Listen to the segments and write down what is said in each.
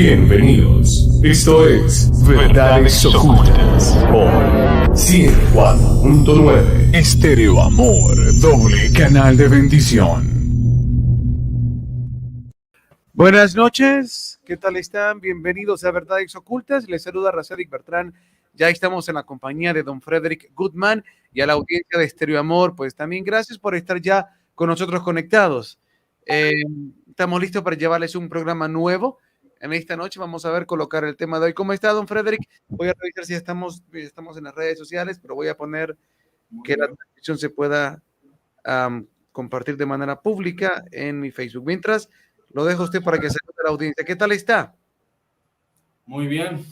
Bienvenidos. Esto es Verdades Ocultas por 104.9 Estéreo Amor, doble canal de bendición. Buenas noches, ¿qué tal están? Bienvenidos a Verdades Ocultas. Les saluda Razadik Bertrán. Ya estamos en la compañía de don Frederick Goodman y a la audiencia de Estéreo Amor, pues también gracias por estar ya con nosotros conectados. Estamos listos para llevarles un programa nuevo. En esta noche vamos a ver, colocar el tema de hoy. ¿Cómo está, don Frederick? Voy a revisar si estamos en las redes sociales, pero voy a poner que la transmisión se pueda compartir de manera pública en mi Facebook. Mientras, lo dejo a usted para que salude a la audiencia. ¿Qué tal está? Muy bien.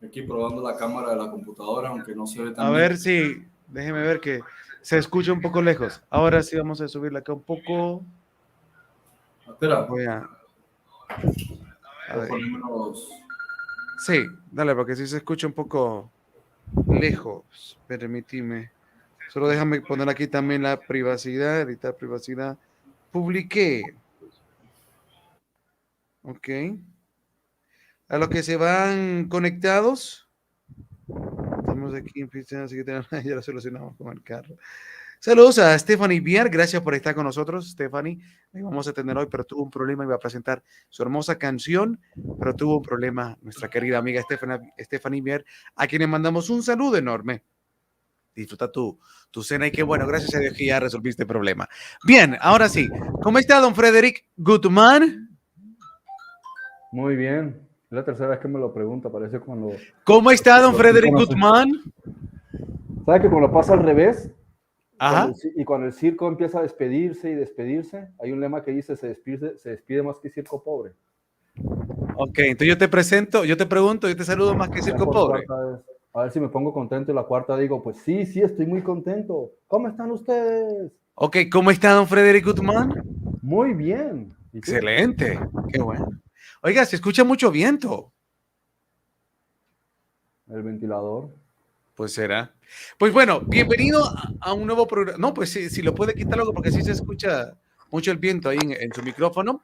Aquí probando la cámara de la computadora, aunque no se ve tan A bien. ver si, déjeme ver que se escucha un poco lejos. Ahora sí vamos a subirla acá un poco. Espera. Voy a ver. Ponernos... Sí, dale, porque si se escucha un poco lejos. Permíteme. Solo déjame poner aquí también la privacidad, editar privacidad. Publiqué. Ok. A los que se van conectados. Estamos aquí en Pizza, así que ya lo solucionamos con el carro. Saludos a Stephanie Bier, gracias por estar con nosotros, Stephanie. Ahí vamos a tener hoy, pero tuvo un problema, iba a presentar su hermosa canción, pero tuvo un problema nuestra querida amiga Stephanie Bier, a quien le mandamos un saludo enorme. Disfruta tu cena y qué bueno, gracias a Dios que ya resolviste el problema. Bien, ahora sí, ¿cómo está don Frederick Goodman? Muy bien. Es la tercera vez que me lo pregunta, parece cuando... ¿Cómo está don Frederick Goodman? ¿Sabe que cuando pasa al revés? Ajá. Cuando el circo empieza a despedirse y despedirse, hay un lema que dice, se despide más que circo pobre. Ok, entonces yo te presento, yo te pregunto, yo te saludo más que circo pobre. A ver si me pongo contento y la cuarta digo, pues sí, estoy muy contento. ¿Cómo están ustedes? Ok, ¿cómo está don Frederick Goodman? Muy bien. Excelente, qué bueno. Oiga, se escucha mucho viento. El ventilador. Pues será. Pues bueno, bienvenido a un nuevo programa. No, pues sí, si lo puede quitar algo porque sí se escucha mucho el viento ahí en su micrófono.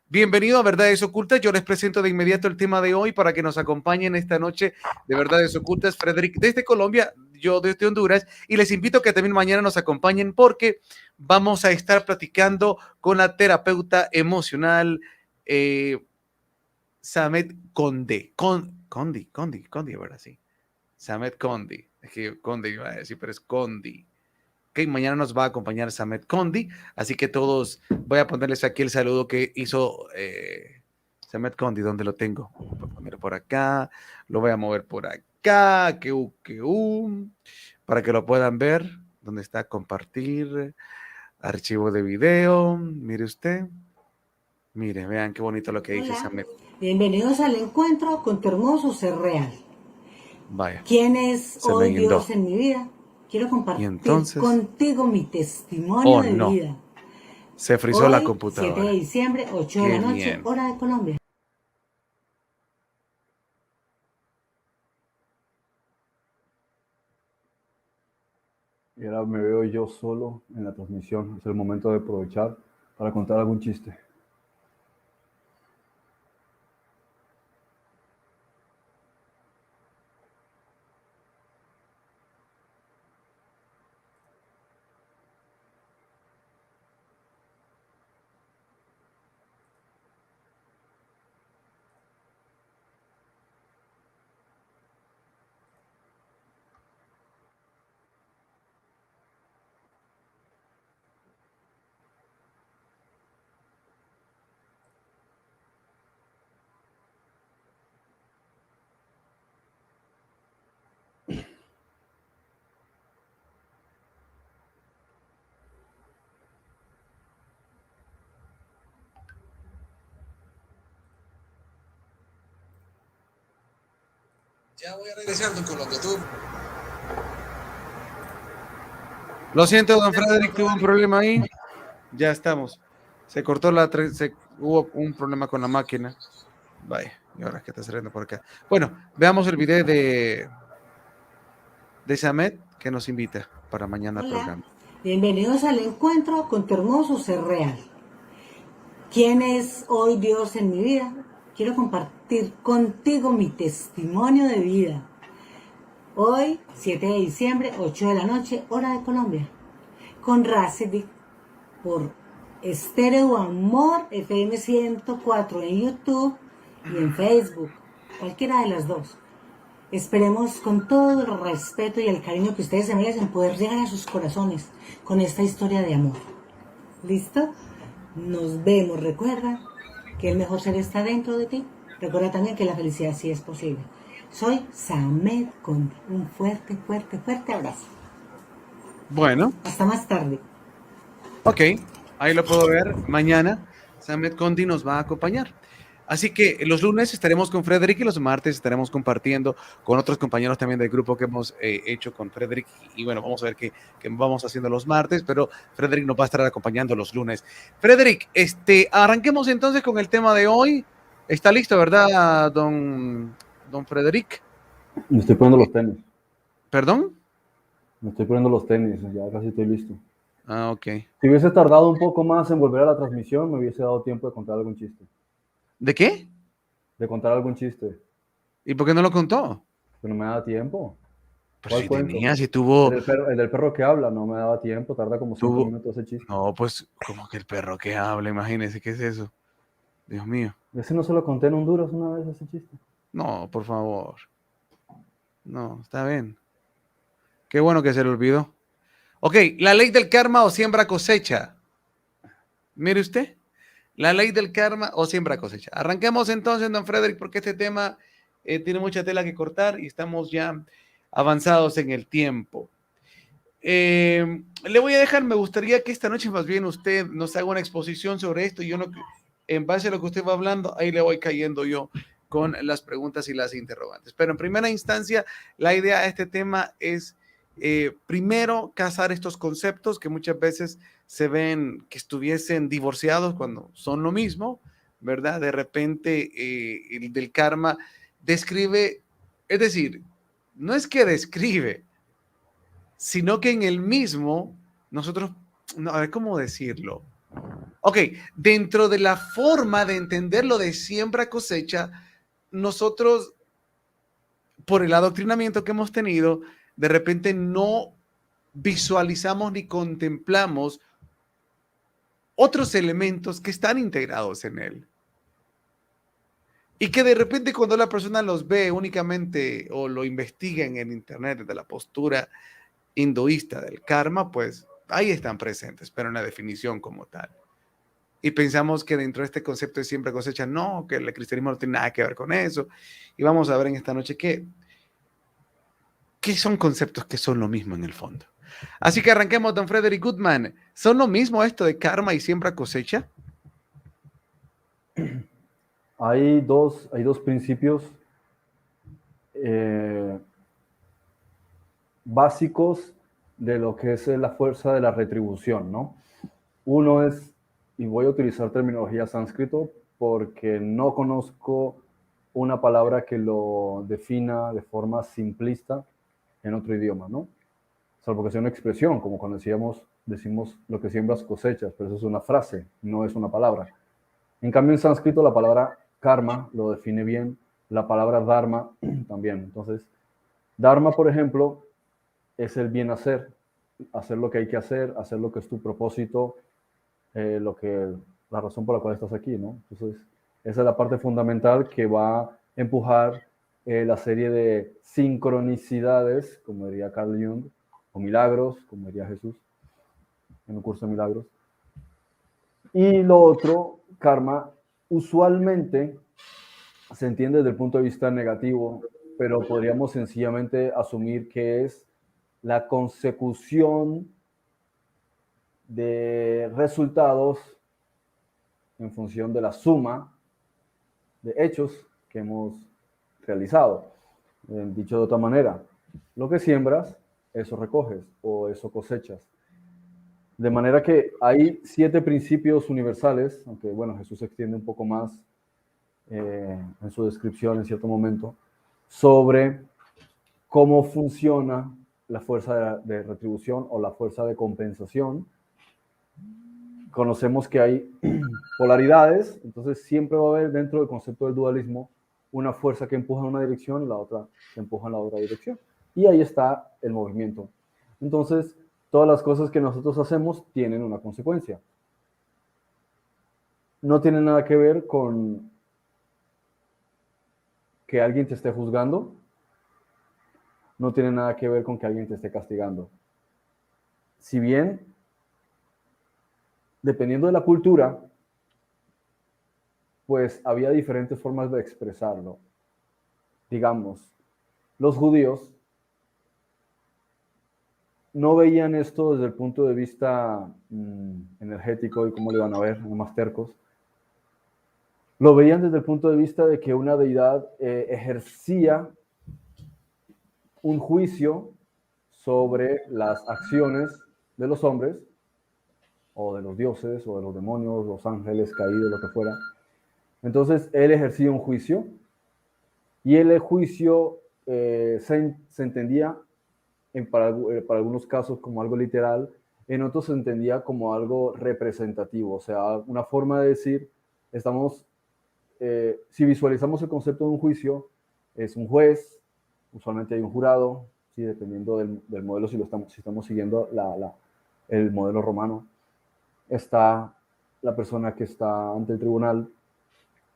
Bienvenido a Verdades Ocultas. Yo les presento de inmediato el tema de hoy para que nos acompañen esta noche de Verdades Ocultas. Frederick desde Colombia, yo desde Honduras, y les invito a que también mañana nos acompañen porque vamos a estar platicando con la terapeuta emocional Samet Conde. Condi, ¿verdad? Sí. Samet Condi. Es que Condi iba a decir, pero es Condi. Ok, mañana nos va a acompañar Samet Condi, así que todos, voy a ponerles aquí el saludo que hizo Samet Condi, donde lo tengo. Voy a poner por acá, lo voy a mover por acá, para que lo puedan ver. ¿Dónde está? Compartir, archivo de video, mire usted. Mire, vean qué bonito lo que dice Samet. Bienvenidos al encuentro con tu hermoso ser real. Vaya. ¿Quién es hoy Dios en mi vida? Quiero compartir contigo mi testimonio de vida. Se frizó hoy, la computadora. 7 de diciembre, 8 de la noche, hora de Colombia. Y ahora me veo yo solo en la transmisión. Es el momento de aprovechar para contar algún chiste. Ya voy a regresar, don Colombia. Lo siento, don Frederick, tuvo un problema ahí. Ya estamos. Se cortó hubo un problema con la máquina. Vaya, y ahora que está saliendo por acá. Bueno, veamos el video de Samet que nos invita para mañana al programa. Bienvenidos al encuentro con tu hermoso ser real. ¿Quién es hoy Dios en mi vida? quiero compartir contigo mi testimonio de vida. Hoy, 7 de diciembre, 8 de la noche, hora de Colombia, con Racedik por Estéreo Amor FM 104 en YouTube y en Facebook, cualquiera de las dos. Esperemos con todo el respeto y el cariño que ustedes se merecen poder llegar a sus corazones con esta historia de amor. ¿Listo? Nos vemos. Recuerda que el mejor ser está dentro de ti. Recuerda también que la felicidad sí es posible. Soy Samet Conde. Un fuerte, fuerte, fuerte abrazo. Bueno. Hasta más tarde. Ok, ahí lo puedo ver. Mañana Samet Conde nos va a acompañar. Así que los lunes estaremos con Frederick y los martes estaremos compartiendo con otros compañeros también del grupo que hemos hecho con Frederick. Y bueno, vamos a ver qué vamos haciendo los martes, pero Frederick nos va a estar acompañando los lunes. Frederick, arranquemos entonces con el tema de hoy. Está listo, ¿verdad, don Frederick? Me estoy poniendo los tenis. ¿Perdón? Me estoy poniendo los tenis, ya casi estoy listo. Ah, ok. Si hubiese tardado un poco más en volver a la transmisión, me hubiese dado tiempo de contar algún chiste. ¿De qué? De contar algún chiste. ¿Y por qué no lo contó? Pero no me da tiempo. Pero si tenía, si tuvo... El del perro que habla, no me daba tiempo, tarda como 5 minutos ese chiste. No, pues, como que el perro que habla, imagínese, ¿qué es eso? Dios mío. ¿Ese no se lo conté en Honduras una vez, ese chiste? No, por favor. No, está bien. Qué bueno que se le olvidó. Ok, la ley del karma o siembra cosecha. Mire usted, la ley del karma o siembra cosecha. Arranquemos entonces, don Frederick, porque este tema tiene mucha tela que cortar y estamos ya avanzados en el tiempo. Le voy a dejar, me gustaría que esta noche más bien usted nos haga una exposición sobre esto y yo no, en base a lo que usted va hablando, ahí le voy cayendo yo con las preguntas y las interrogantes. Pero en primera instancia, la idea de este tema es primero casar estos conceptos que muchas veces se ven que estuviesen divorciados cuando son lo mismo, ¿verdad? De repente el del karma describe, es decir, no es que describe, sino que en el mismo nosotros, no, a ver cómo decirlo. Ok, dentro de la forma de entender lo de siembra cosecha, nosotros, por el adoctrinamiento que hemos tenido, de repente no visualizamos ni contemplamos otros elementos que están integrados en él. Y que de repente cuando la persona los ve únicamente o lo investiga en el internet desde la postura hinduista del karma, pues ahí están presentes, pero en la definición como tal. Y pensamos que dentro de este concepto de siembra cosecha, no, que el cristianismo no tiene nada que ver con eso. Y vamos a ver en esta noche qué son conceptos que son lo mismo en el fondo. Así que arranquemos, don Frederick Goodman. ¿Son lo mismo esto de karma y siembra cosecha? Hay dos principios básicos de lo que es la fuerza de la retribución, ¿no? Uno es, y voy a utilizar terminología sánscrito porque no conozco una palabra que lo defina de forma simplista en otro idioma, ¿no? Salvo que sea una expresión, como cuando decimos lo que siembras cosechas, pero eso es una frase, no es una palabra. En cambio, en sánscrito la palabra karma lo define bien, la palabra dharma también. Entonces, dharma, por ejemplo, es el bien hacer lo que hay que hacer lo que es tu propósito, la razón por la cual estás aquí, ¿no? Entonces, esa es la parte fundamental que va a empujar la serie de sincronicidades, como diría Carl Jung, o milagros, como diría Jesús en un curso de milagros. Y lo otro, karma, usualmente se entiende desde el punto de vista negativo, pero podríamos sencillamente asumir que es la consecución de resultados en función de la suma de hechos que hemos realizado. Dicho de otra manera, lo que siembras, eso recoges o eso cosechas. De manera que hay 7 principios universales, aunque bueno, Jesús extiende un poco más en su descripción en cierto momento, sobre cómo funciona la fuerza de retribución o la fuerza de compensación, conocemos que hay polaridades, entonces siempre va a haber dentro del concepto del dualismo una fuerza que empuja en una dirección y la otra que empuja en la otra dirección. Y ahí está el movimiento. Entonces, todas las cosas que nosotros hacemos tienen una consecuencia. No tiene nada que ver con que alguien te esté juzgando, no tiene nada que ver con que alguien te esté castigando. Si bien, dependiendo de la cultura, pues había diferentes formas de expresarlo. Digamos, los judíos no veían esto desde el punto de vista energético y cómo le van a ver, más tercos. Lo veían desde el punto de vista de que una deidad ejercía un juicio sobre las acciones de los hombres, o de los dioses, o de los demonios, los ángeles caídos, lo que fuera. Entonces, él ejercía un juicio, y el juicio se entendía para algunos casos como algo literal, en otros se entendía como algo representativo, o sea, una forma de decir, si visualizamos el concepto de un juicio, es un juez, usualmente hay un jurado, ¿sí? Dependiendo del modelo, si estamos siguiendo el modelo romano, está la persona que está ante el tribunal,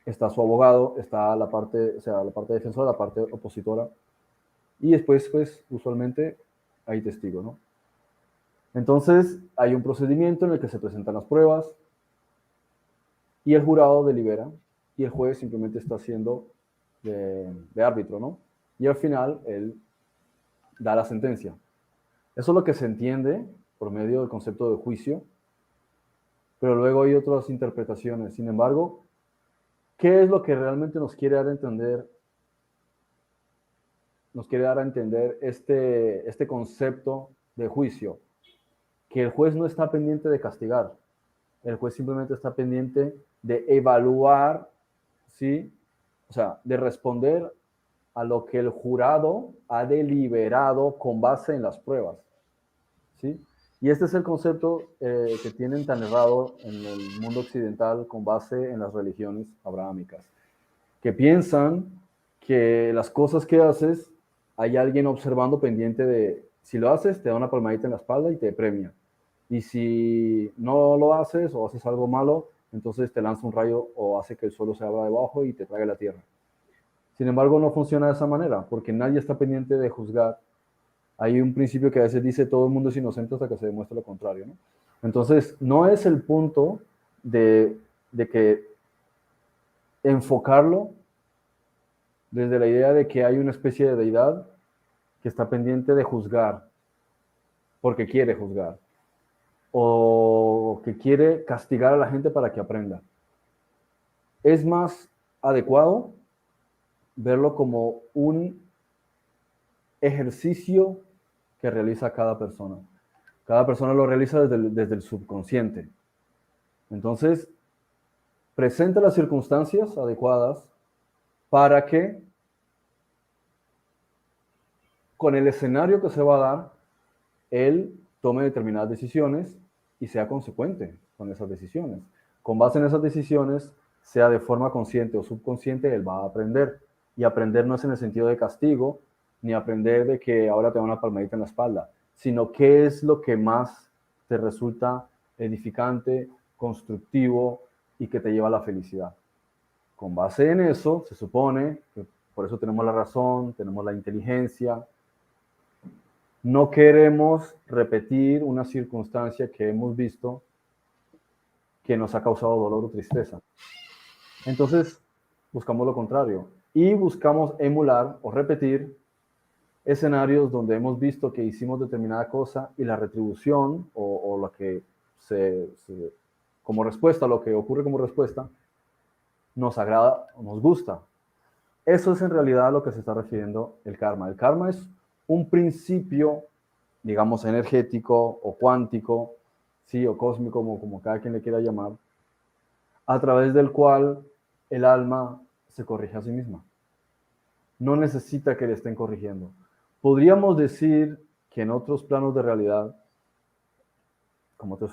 está su abogado, está la parte defensora, la parte opositora, y después, pues, usualmente hay testigo, ¿no? Entonces, hay un procedimiento en el que se presentan las pruebas y el jurado delibera y el juez simplemente está haciendo de árbitro, ¿no? Y al final, él da la sentencia. Eso es lo que se entiende por medio del concepto de juicio, pero luego hay otras interpretaciones. Sin embargo, ¿qué es lo que realmente nos quiere dar a entender? Nos quiere dar a entender este concepto de juicio, que el juez no está pendiente de castigar, el juez simplemente está pendiente de evaluar, ¿sí? O sea, de responder a lo que el jurado ha deliberado con base en las pruebas, ¿sí? Y este es el concepto que tienen tan errado en el mundo occidental con base en las religiones abrahámicas, que piensan que las cosas que haces hay alguien observando pendiente de, si lo haces, te da una palmadita en la espalda y te premia. Y si no lo haces o haces algo malo, entonces te lanza un rayo o hace que el suelo se abra debajo y te trague la tierra. Sin embargo, no funciona de esa manera, porque nadie está pendiente de juzgar. Hay un principio que a veces dice todo el mundo es inocente hasta que se demuestre lo contrario, ¿no? Entonces, no es el punto de que enfocarlo desde la idea de que hay una especie de deidad que está pendiente de juzgar, porque quiere juzgar, o que quiere castigar a la gente para que aprenda. Es más adecuado verlo como un ejercicio que realiza cada persona. Cada persona lo realiza desde el subconsciente. Entonces, presenta las circunstancias adecuadas para que con el escenario que se va a dar, él tome determinadas decisiones y sea consecuente con esas decisiones. Con base en esas decisiones, sea de forma consciente o subconsciente, él va a aprender. Y aprender no es en el sentido de castigo, ni aprender de que ahora te da una palmadita en la espalda, sino qué es lo que más te resulta edificante, constructivo y que te lleva a la felicidad. Con base en eso, se supone que por eso tenemos la razón, tenemos la inteligencia. No queremos repetir una circunstancia que hemos visto que nos ha causado dolor o tristeza. Entonces, buscamos lo contrario y buscamos emular o repetir escenarios donde hemos visto que hicimos determinada cosa y la retribución o lo que como respuesta, lo que ocurre como respuesta, nos agrada o nos gusta. Eso es en realidad a lo que se está refiriendo el karma. El karma es un principio, digamos, energético o cuántico, sí, o cósmico, como cada quien le quiera llamar, a través del cual el alma se corrige a sí misma. No necesita que le estén corrigiendo. Podríamos decir que en otros planos de realidad, como otros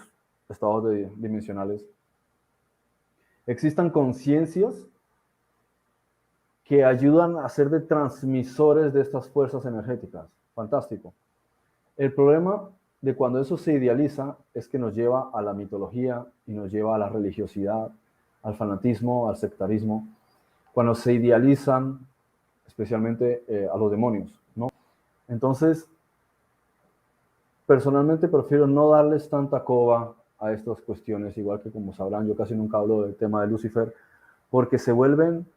estados dimensionales, existan conciencias que ayudan a ser de transmisores de estas fuerzas energéticas. Fantástico. El problema de cuando eso se idealiza es que nos lleva a la mitología y nos lleva a la religiosidad, al fanatismo, al sectarismo. Cuando se idealizan, especialmente a los demonios, ¿no? Entonces, personalmente prefiero no darles tanta coba a estas cuestiones, igual que como sabrán, yo casi nunca hablo del tema de Lucifer, porque se vuelven,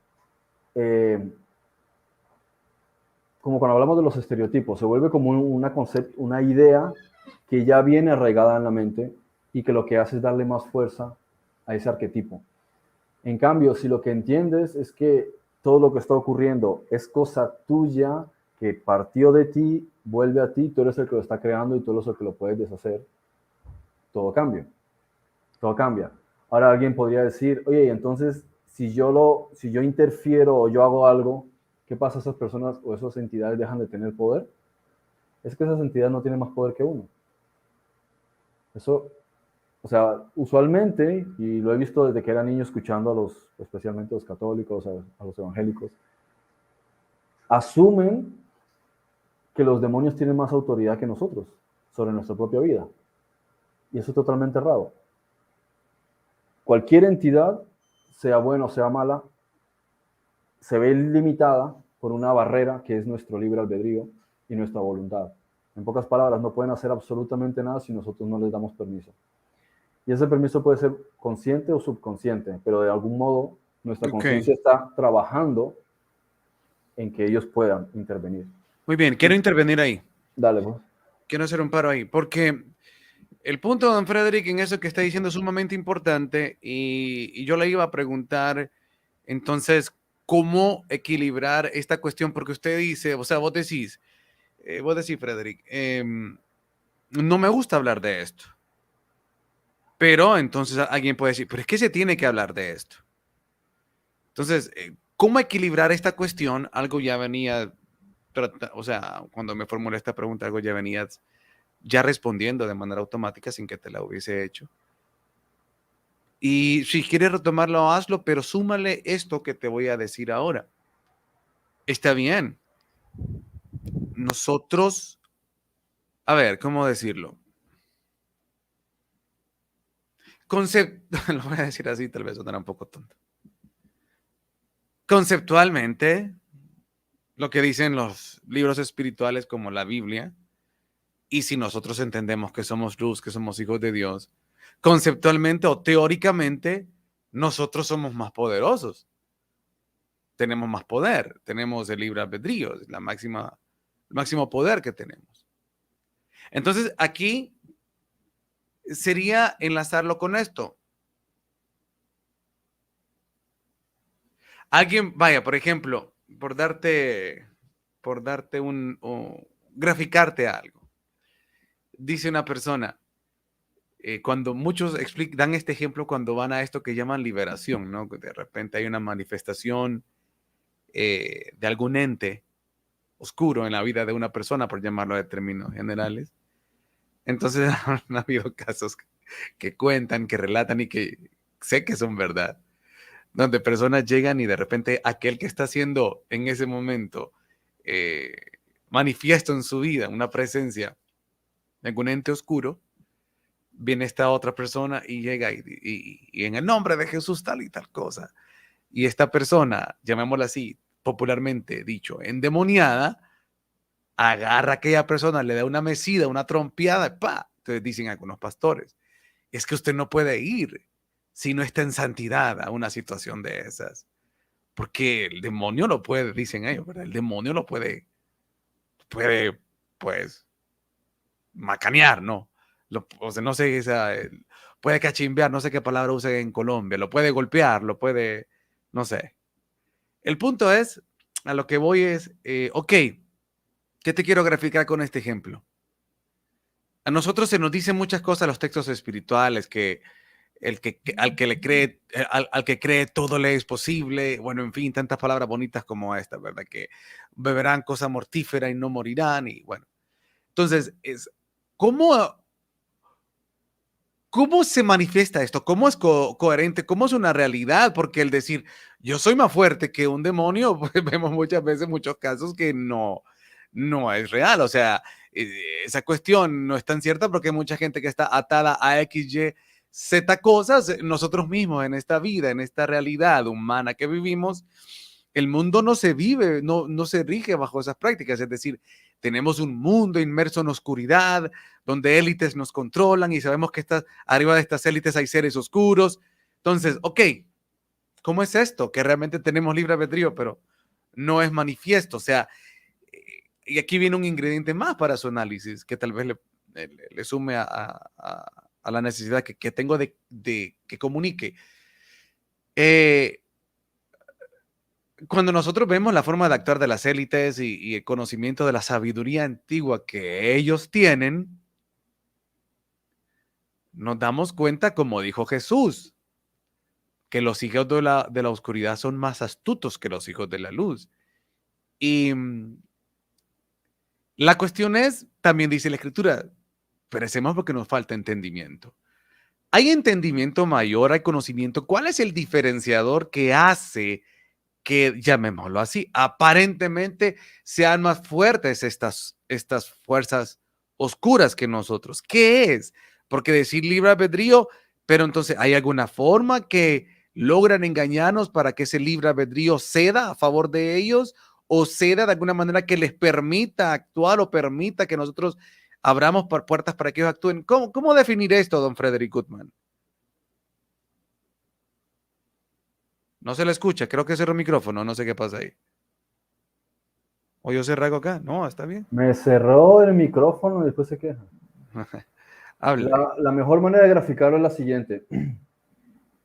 como cuando hablamos de los estereotipos, se vuelve como una idea que ya viene arraigada en la mente y que lo que hace es darle más fuerza a ese arquetipo. En cambio, si lo que entiendes es que todo lo que está ocurriendo es cosa tuya, que partió de ti, vuelve a ti, tú eres el que lo está creando y tú eres el que lo puedes deshacer, todo cambia. Todo cambia. Ahora alguien podría decir, oye, entonces, si yo interfiero o yo hago algo, ¿qué pasa? ¿Esas personas o esas entidades dejan de tener poder? Es que esas entidades no tienen más poder que uno. Eso, o sea, usualmente, y lo he visto desde que era niño escuchando a los, especialmente a los católicos, a los evangélicos, asumen que los demonios tienen más autoridad que nosotros sobre nuestra propia vida. Y eso es totalmente errado. Cualquier entidad, sea buena o sea mala, se ve limitada por una barrera que es nuestro libre albedrío y nuestra voluntad. En pocas palabras, no pueden hacer absolutamente nada si nosotros no les damos permiso. Y ese permiso puede ser consciente o subconsciente, pero de algún modo nuestra conciencia está trabajando en que ellos puedan intervenir. Muy bien, quiero intervenir ahí. Dale, pues. Quiero hacer un paro ahí, porque el punto de don Frederick en eso que está diciendo es sumamente importante y yo le iba a preguntar, entonces, ¿cómo equilibrar esta cuestión? Porque usted dice, o sea, vos decís, Frederick, no me gusta hablar de esto. Pero entonces alguien puede decir, pero es que se tiene que hablar de esto. Entonces, ¿cómo equilibrar esta cuestión? Algo ya venía, o sea, cuando me formulé esta pregunta, algo ya venía ya respondiendo de manera automática sin que te la hubiese hecho. Y si quieres retomarlo, hazlo, pero súmale esto que te voy a decir ahora. Está bien. Nosotros, a ver, ¿cómo decirlo? Lo voy a decir así, tal vez sonará un poco tonto. Conceptualmente, lo que dicen los libros espirituales como la Biblia, y si nosotros entendemos que somos luz, que somos hijos de Dios, conceptualmente o teóricamente, nosotros somos más poderosos. Tenemos más poder, tenemos el libre albedrío, el máximo poder que tenemos. Entonces, aquí sería enlazarlo con esto. Alguien, vaya, por ejemplo, por darte graficarte algo. Dice una persona, cuando muchos dan este ejemplo cuando van a esto que llaman liberación, ¿no? De repente hay una manifestación de algún ente oscuro en la vida de una persona, por llamarlo de términos generales. Entonces han habido casos que cuentan, que relatan y que sé que son verdad, donde personas llegan y de repente aquel que está haciendo en ese momento manifiesto en su vida una presencia de algún ente oscuro, viene esta otra persona y llega y en el nombre de Jesús tal y tal cosa. Y esta persona, llamémosla así, popularmente dicho, endemoniada, agarra a aquella persona, le da una mesida, una trompeada, ¡pa! Entonces dicen algunos pastores, es que usted no puede ir si no está en santidad a una situación de esas. Porque el demonio lo puede, dicen ellos, ¿verdad? El demonio lo puede, pues, macanear, ¿no? O sea, no sé, puede cachimbear, no sé qué palabra usa en Colombia, lo puede golpear, lo puede, no sé. El punto es, a lo que voy es, ok, ¿qué te quiero graficar con este ejemplo? A nosotros se nos dicen muchas cosas en los textos espirituales, que al que cree todo le es posible, bueno, en fin, tantas palabras bonitas como esta, ¿verdad? Que beberán cosa mortífera y no morirán, y bueno. Entonces, ¿cómo ¿cómo se manifiesta esto? ¿Cómo es coherente? ¿Cómo es una realidad? Porque el decir, yo soy más fuerte que un demonio, pues vemos muchas veces, muchos casos que no es real. O sea, esa cuestión no es tan cierta porque hay mucha gente que está atada a X, Y, Z cosas. Nosotros mismos en esta vida, en esta realidad humana que vivimos, el mundo no se vive, no se rige bajo esas prácticas. Es decir, tenemos un mundo inmerso en oscuridad, donde élites nos controlan y sabemos que arriba de estas élites hay seres oscuros. Entonces, ok, ¿cómo es esto? Que realmente tenemos libre albedrío, pero no es manifiesto. O sea, y aquí viene un ingrediente más para su análisis, que tal vez le sume a la necesidad que tengo de que comunique. Cuando nosotros vemos la forma de actuar de las élites y el conocimiento de la sabiduría antigua que ellos tienen, nos damos cuenta, como dijo Jesús, que los hijos de la oscuridad son más astutos que los hijos de la luz. Y la cuestión es, también dice la Escritura, perecemos porque nos falta entendimiento. ¿Hay entendimiento mayor, hay conocimiento? ¿Cuál es el diferenciador que hace que, llamémoslo así, aparentemente sean más fuertes estas fuerzas oscuras que nosotros? ¿Qué es? Porque decir libre albedrío, pero entonces, ¿hay alguna forma que logran engañarnos para que ese libre albedrío ceda a favor de ellos o ceda de alguna manera que les permita actuar o permita que nosotros abramos puertas para que ellos actúen? ¿Cómo definir esto, don Frederick Goodman? No se le escucha, creo que cerró el micrófono, no sé qué pasa ahí. ¿O yo cerré algo acá? No, está bien. Me cerró el micrófono y después se queja. Hable. La mejor manera de graficarlo es la siguiente.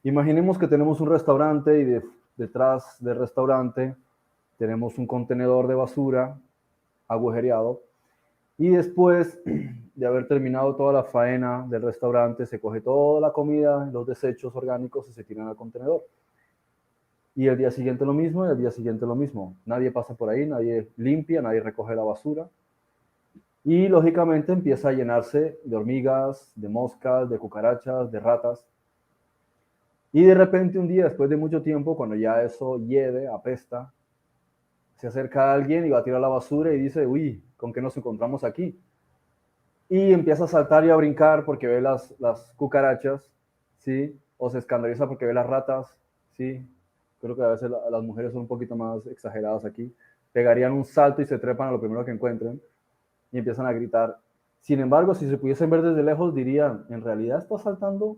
Imaginemos que tenemos un restaurante y detrás del restaurante tenemos un contenedor de basura agujereado y después de haber terminado toda la faena del restaurante se coge toda la comida, los desechos orgánicos y se tiran al contenedor. Y el día siguiente lo mismo y el día siguiente lo mismo. Nadie pasa por ahí, nadie limpia, nadie recoge la basura. Y lógicamente empieza a llenarse de hormigas, de moscas, de cucarachas, de ratas. Y de repente un día, después de mucho tiempo, cuando ya eso hiede, apesta, se acerca a alguien y va a tirar la basura y dice, uy, ¿con qué nos encontramos aquí? Y empieza a saltar y a brincar porque ve las cucarachas, ¿sí? O se escandaliza porque ve las ratas, ¿sí? Creo que a veces las mujeres son un poquito más exageradas aquí. Pegarían un salto y se trepan a lo primero que encuentren y empiezan a gritar. Sin embargo, si se pudiesen ver desde lejos, dirían, en realidad está saltando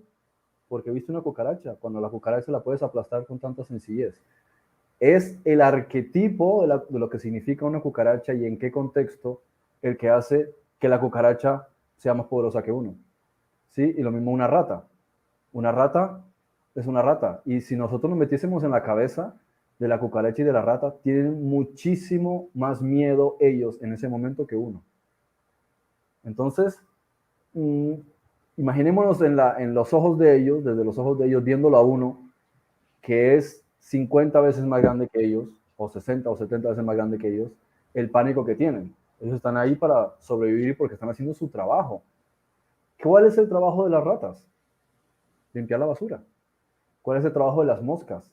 porque viste una cucaracha, cuando la cucaracha la puedes aplastar con tanta sencillez. Es el arquetipo de lo que significa una cucaracha y en qué contexto el que hace que la cucaracha sea más poderosa que uno. ¿Sí? Y lo mismo una rata. Una rata es una rata. Y si nosotros nos metiésemos en la cabeza de la cucaracha y de la rata, tienen muchísimo más miedo ellos en ese momento que uno. Entonces, imaginémonos en los ojos de ellos, desde los ojos de ellos, viéndolo a uno, que es 50 veces más grande que ellos, o 60 o 70 veces más grande que ellos, el pánico que tienen. Ellos están ahí para sobrevivir porque están haciendo su trabajo. ¿Cuál es el trabajo de las ratas? Limpiar la basura. ¿Cuál es el trabajo de las moscas?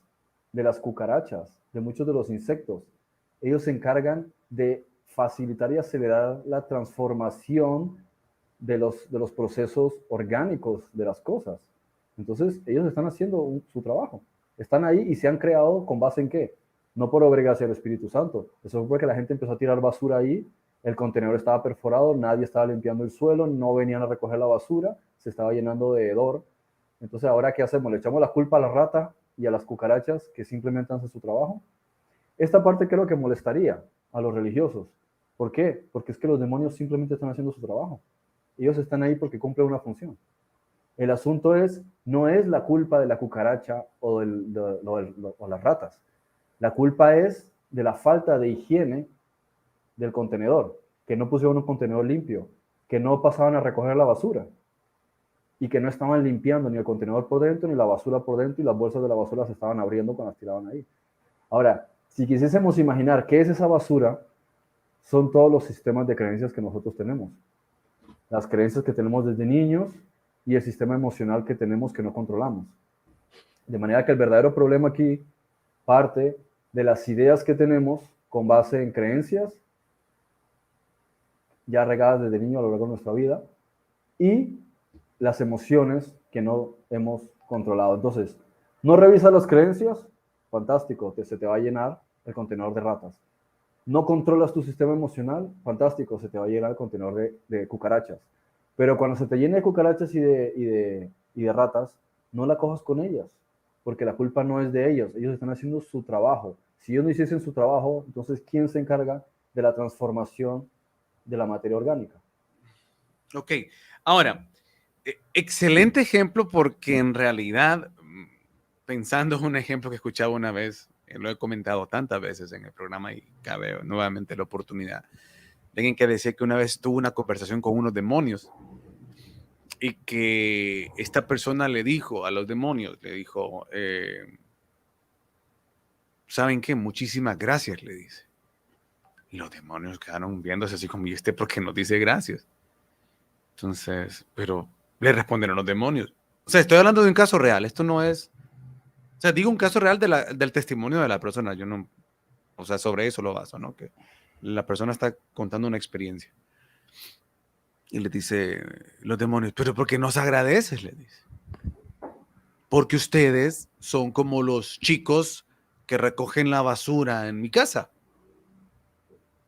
De las cucarachas, de muchos de los insectos. Ellos se encargan de facilitar y acelerar la transformación de los procesos orgánicos de las cosas. Entonces, ellos están haciendo su trabajo. Están ahí y se han creado con base en ¿qué? No por obra gracia del Espíritu Santo. Eso fue porque la gente empezó a tirar basura ahí, el contenedor estaba perforado, nadie estaba limpiando el suelo, no venían a recoger la basura, se estaba llenando de hedor. Entonces, ¿ahora qué hacemos? ¿Le echamos la culpa a la rata y a las cucarachas que simplemente hacen su trabajo? Esta parte creo que molestaría a los religiosos. ¿Por qué? Porque es que los demonios simplemente están haciendo su trabajo. Ellos están ahí porque cumplen una función. El asunto no es la culpa de la cucaracha o las ratas. La culpa es de la falta de higiene del contenedor, que no pusieron un contenedor limpio, que no pasaban a recoger la basura y que no estaban limpiando ni el contenedor por dentro ni la basura por dentro y las bolsas de la basura se estaban abriendo cuando las tiraban ahí. Ahora, si quisiésemos imaginar qué es esa basura, son todos los sistemas de creencias que nosotros tenemos. Las creencias que tenemos desde niños, y el sistema emocional que tenemos que no controlamos. De manera que el verdadero problema aquí parte de las ideas que tenemos con base en creencias ya regadas desde niño a lo largo de nuestra vida y las emociones que no hemos controlado. Entonces, no revisas las creencias, fantástico, se te va a llenar el contenedor de ratas. No controlas tu sistema emocional, fantástico, se te va a llenar el contenedor de cucarachas. Pero cuando se te llene de cucarachas y de ratas, no la cojas con ellas, porque la culpa no es de ellos. Ellos están haciendo su trabajo. Si ellos no hiciesen su trabajo, entonces, ¿quién se encarga de la transformación de la materia orgánica? Ok, ahora, excelente ejemplo porque en realidad, pensando en un ejemplo que escuchaba una vez, lo he comentado tantas veces en el programa y cabe nuevamente la oportunidad, de alguien que decía que una vez tuvo una conversación con unos demonios y que esta persona le dijo a los demonios, le dijo, ¿saben qué? Muchísimas gracias, le dice. Y los demonios quedaron viéndose así como, ¿y este por qué nos dice gracias? Entonces, pero le respondieron los demonios. O sea, estoy hablando de un caso real, esto no es, o sea, digo un caso real del testimonio de la persona, yo no, o sea, sobre eso lo baso, ¿no? Que la persona está contando una experiencia. Y le dice los demonios, pero ¿por qué nos agradeces? Le dice. Porque ustedes son como los chicos que recogen la basura en mi casa.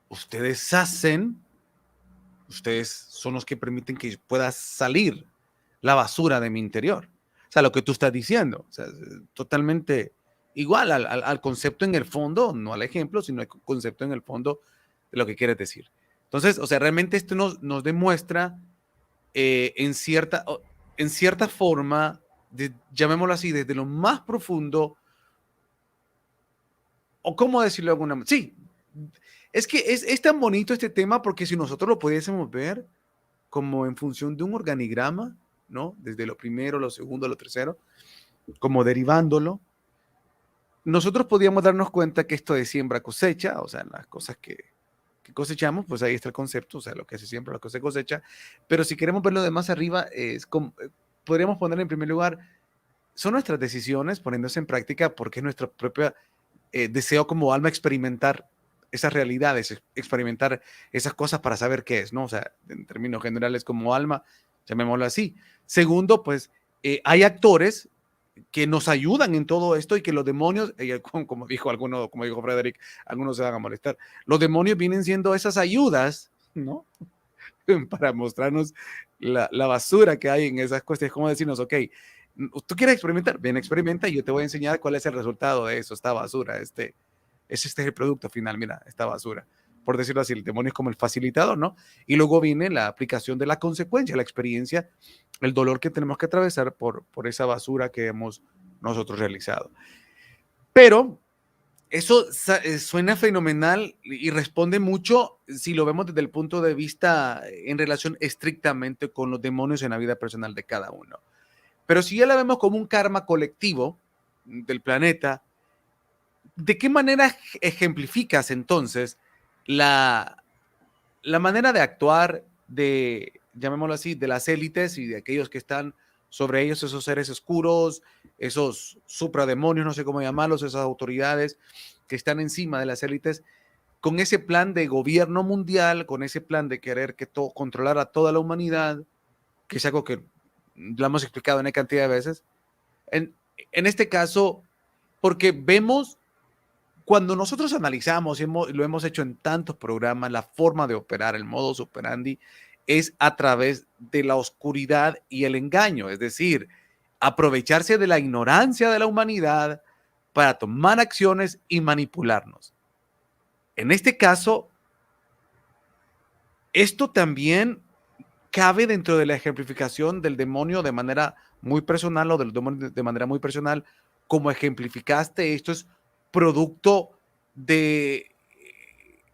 Ustedes son los que permiten que pueda salir la basura de mi interior. O sea, lo que tú estás diciendo, o sea, totalmente igual al concepto en el fondo, no al ejemplo, sino al concepto en el fondo de lo que quieres decir. Entonces, o sea, realmente esto nos demuestra en cierta forma, llamémoslo así, desde lo más profundo, o cómo decirlo de alguna manera. Sí, es que es tan bonito este tema porque si nosotros lo pudiésemos ver como en función de un organigrama, ¿no? Desde lo primero, lo segundo, lo tercero, como derivándolo, nosotros podíamos darnos cuenta que esto de siembra cosecha, o sea, las cosas que cosechamos, pues ahí está el concepto, o sea, lo que se siembra, lo que se cosecha, pero si queremos verlo de más arriba, podríamos poner en primer lugar, son nuestras decisiones poniéndose en práctica porque es nuestro propio deseo como alma experimentar esas realidades, experimentar esas cosas para saber qué es, ¿no? O sea, en términos generales como alma, llamémoslo así. Segundo, pues hay actores que nos ayudan en todo esto y que los demonios, como dijo Frederick, algunos se van a molestar, los demonios vienen siendo esas ayudas, ¿no? Para mostrarnos la basura que hay en esas cuestiones, como decirnos, ok, ¿tú quieres experimentar? Ven, experimenta y yo te voy a enseñar cuál es el resultado de eso, esta basura, este es el producto final, mira, esta basura. Por decirlo así, el demonio es como el facilitador, ¿no? Y luego viene la aplicación de la consecuencia, la experiencia, el dolor que tenemos que atravesar por esa basura que hemos nosotros realizado. Pero eso suena fenomenal y responde mucho si lo vemos desde el punto de vista en relación estrictamente con los demonios en la vida personal de cada uno. Pero si ya la vemos como un karma colectivo del planeta, ¿de qué manera ejemplificas entonces la manera de actuar de, llamémoslo así, de las élites y de aquellos que están sobre ellos, esos seres oscuros, esos suprademonios, no sé cómo llamarlos, esas autoridades que están encima de las élites, con ese plan de gobierno mundial, con ese plan de querer controlar a toda la humanidad, que es algo que lo hemos explicado una cantidad de veces? En este caso, porque vemos, cuando nosotros analizamos, lo hemos hecho en tantos programas, la forma de operar, el modus operandi, es a través de la oscuridad y el engaño, es decir, aprovecharse de la ignorancia de la humanidad para tomar acciones y manipularnos. En este caso, esto también cabe dentro de la ejemplificación del demonio de manera muy personal o del demonio de manera muy personal, como ejemplificaste, esto es producto de,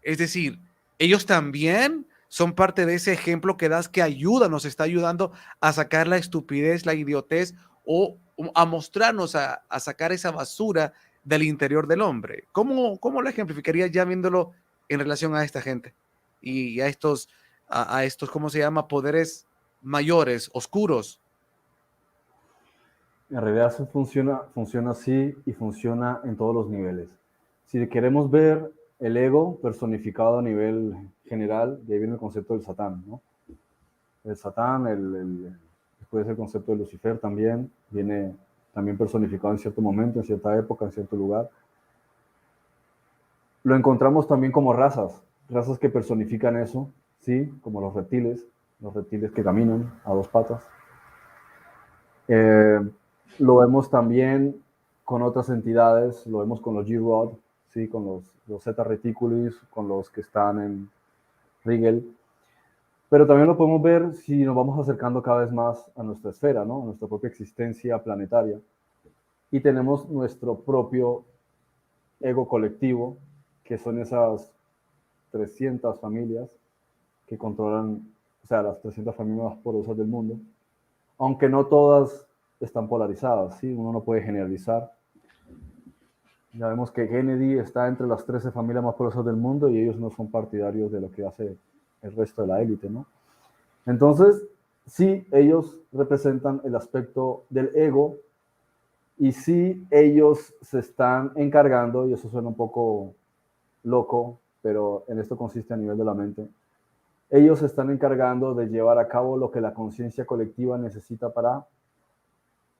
es decir, ellos también son parte de ese ejemplo que das que ayuda, nos está ayudando a sacar la estupidez, la idiotez o a mostrarnos a sacar esa basura del interior del hombre. ¿Cómo lo ejemplificarías ya viéndolo en relación a esta gente y a estos, ¿cómo se llama? Poderes mayores, oscuros En realidad funciona así y funciona en todos los niveles. Si queremos ver el ego personificado a nivel general, de ahí viene el concepto del Satán, ¿no? El Satán, después el concepto de Lucifer también, viene también personificado en cierto momento, en cierta época, en cierto lugar. Lo encontramos también como razas que personifican eso, ¿sí? Como los reptiles que caminan a dos patas. Lo vemos también con otras entidades, lo vemos con los G-Rod, ¿sí? Con los Zeta Reticulis, con los que están en Rigel. Pero también lo podemos ver si nos vamos acercando cada vez más a nuestra esfera, ¿no? A nuestra propia existencia planetaria. Y tenemos nuestro propio ego colectivo, que son esas 300 familias que controlan, o sea, las 300 familias más poderosas del mundo. Aunque no todas están polarizadas, ¿sí? Uno no puede generalizar. Ya vemos que Kennedy está entre las 13 familias más poderosas del mundo y ellos no son partidarios de lo que hace el resto de la élite, ¿no? Entonces, sí, ellos representan el aspecto del ego y sí, ellos se están encargando, y eso suena un poco loco, pero en esto consiste a nivel de la mente, ellos se están encargando de llevar a cabo lo que la conciencia colectiva necesita para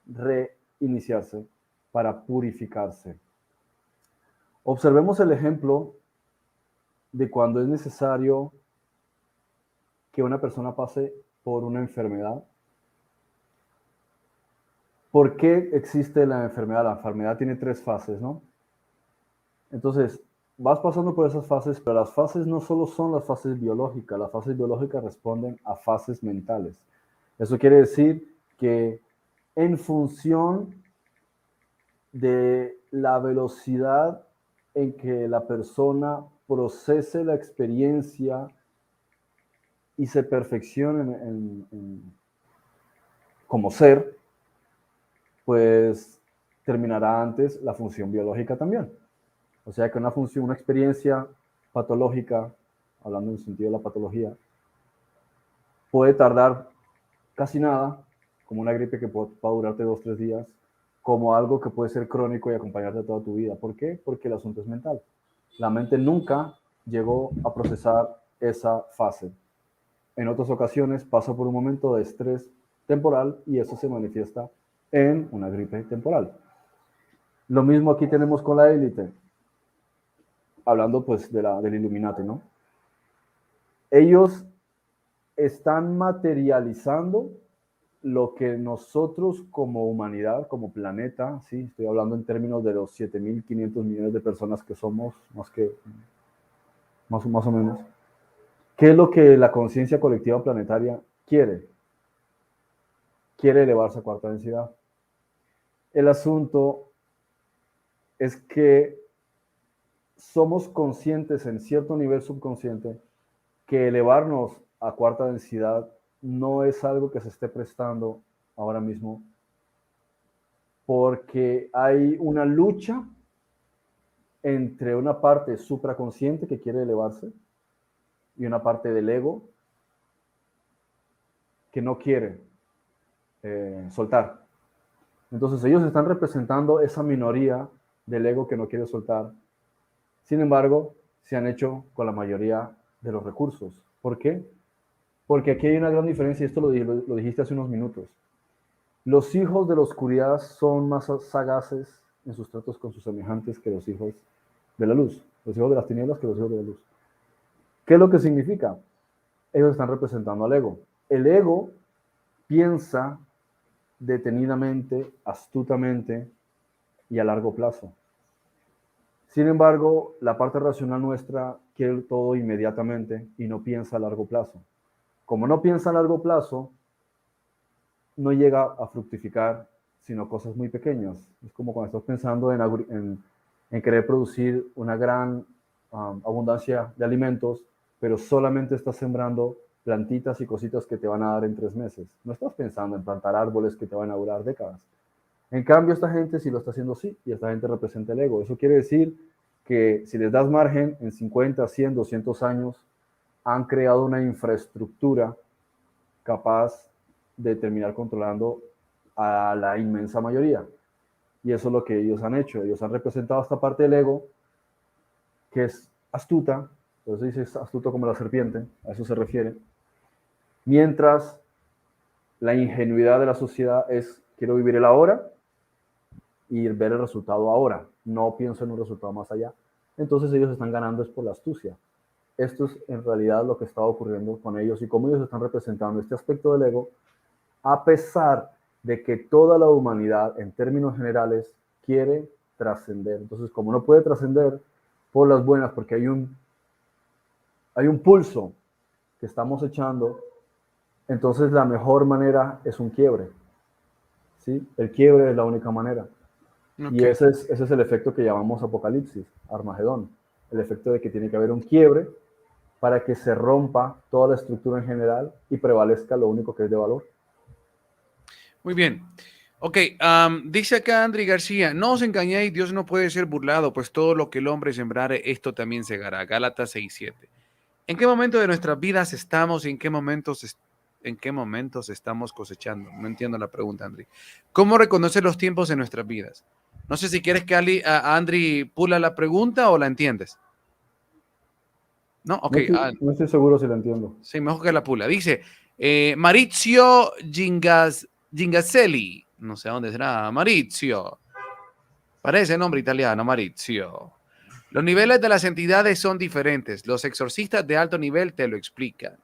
reiniciarse, para purificarse. Observemos el ejemplo de cuando es necesario que una persona pase por una enfermedad. ¿Por qué existe la enfermedad? La enfermedad tiene 3 fases, ¿no? Entonces, vas pasando por esas fases, pero las fases no solo son las fases biológicas, las fases biológicas responden a fases mentales. Eso quiere decir que en función de la velocidad en que la persona procese la experiencia y se perfeccione como ser, pues terminará antes la función biológica también. O sea que una experiencia patológica, hablando en el sentido de la patología, puede tardar casi nada, como una gripe que puede durarte 2 o 3 días, como algo que puede ser crónico y acompañarte toda tu vida. ¿Por qué? Porque el asunto es mental. La mente nunca llegó a procesar esa fase. En otras ocasiones pasa por un momento de estrés temporal y eso se manifiesta en una gripe temporal. Lo mismo aquí tenemos con la élite, hablando pues del Illuminati, ¿no? Ellos están materializando lo que nosotros como humanidad, como planeta, ¿sí? Estoy hablando en términos de los 7.500 millones de personas que somos, más o menos. ¿Qué es lo que la conciencia colectiva planetaria quiere? Quiere elevarse a 4ª densidad. El asunto es que somos conscientes en cierto nivel subconsciente que elevarnos a 4ª densidad no es algo que se esté prestando ahora mismo, porque hay una lucha entre una parte supraconsciente que quiere elevarse y una parte del ego que no quiere soltar. Entonces ellos están representando esa minoría del ego que no quiere soltar. Sin embargo, se han hecho con la mayoría de los recursos. ¿Por qué? Porque aquí hay una gran diferencia, y esto lo dijiste hace unos minutos. Los hijos de la oscuridad son más sagaces en sus tratos con sus semejantes que los hijos de la luz, los hijos de las tinieblas que los hijos de la luz. ¿Qué es lo que significa? Ellos están representando al ego. El ego piensa detenidamente, astutamente y a largo plazo. Sin embargo, la parte racional nuestra quiere todo inmediatamente y no piensa a largo plazo. Como no piensa a largo plazo, no llega a fructificar sino cosas muy pequeñas. Es como cuando estás pensando en querer producir una gran abundancia de alimentos, pero solamente estás sembrando plantitas y cositas que te van a dar en 3 meses. No estás pensando en plantar árboles que te van a durar décadas. En cambio, esta gente sí lo está haciendo así, y esta gente representa el ego. Eso quiere decir que si les das margen, en 50, 100, 200 años, han creado una infraestructura capaz de terminar controlando a la inmensa mayoría. Y eso es lo que ellos han hecho. Ellos han representado esta parte del ego que es astuta, por eso dice astuto como la serpiente, a eso se refiere. Mientras la ingenuidad de la sociedad es quiero vivir el ahora y ver el resultado ahora, no pienso en un resultado más allá. Entonces ellos están ganando es por la astucia. Esto es en realidad lo que está ocurriendo con ellos y cómo ellos están representando este aspecto del ego, a pesar de que toda la humanidad en términos generales quiere trascender. Entonces, como no puede trascender por las buenas, porque hay un pulso que estamos echando, entonces la mejor manera es un quiebre. ¿Sí? El quiebre es la única manera. Okay. Y ese es el efecto que llamamos Apocalipsis, Armagedón. El efecto de que tiene que haber un quiebre para que se rompa toda la estructura en general y prevalezca lo único que es de valor. Muy bien. Ok, dice acá Andri García, no os engañéis, Dios no puede ser burlado, pues todo lo que el hombre sembrare, esto también segará. Gálatas 6:7. ¿En qué momento de nuestras vidas estamos y en qué momentos estamos cosechando? No entiendo la pregunta, Andri. ¿Cómo reconocer los tiempos en nuestras vidas? No sé si quieres que Andri pula la pregunta o la entiendes. No, ok. No estoy seguro si la entiendo. Sí, mejor que la pula. Dice Maurizio Gingaselli. No sé dónde será. Maurizio. Parece nombre italiano, Maurizio. Los niveles de las entidades son diferentes. Los exorcistas de alto nivel te lo explican.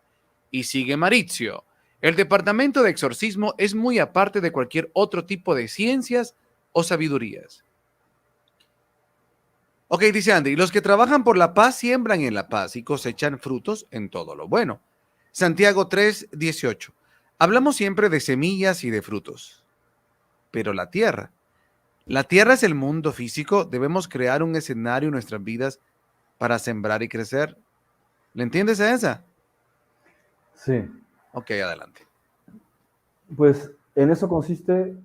Y sigue Maurizio. El departamento de exorcismo es muy aparte de cualquier otro tipo de ciencias o sabidurías. Ok, dice Andy, los que trabajan por la paz siembran en la paz y cosechan frutos en todo lo bueno. Santiago 3:18. Hablamos siempre de semillas y de frutos. Pero la tierra es el mundo físico. Debemos crear un escenario en nuestras vidas para sembrar y crecer. ¿Le entiendes a esa? Sí. Ok, adelante. Pues en eso consiste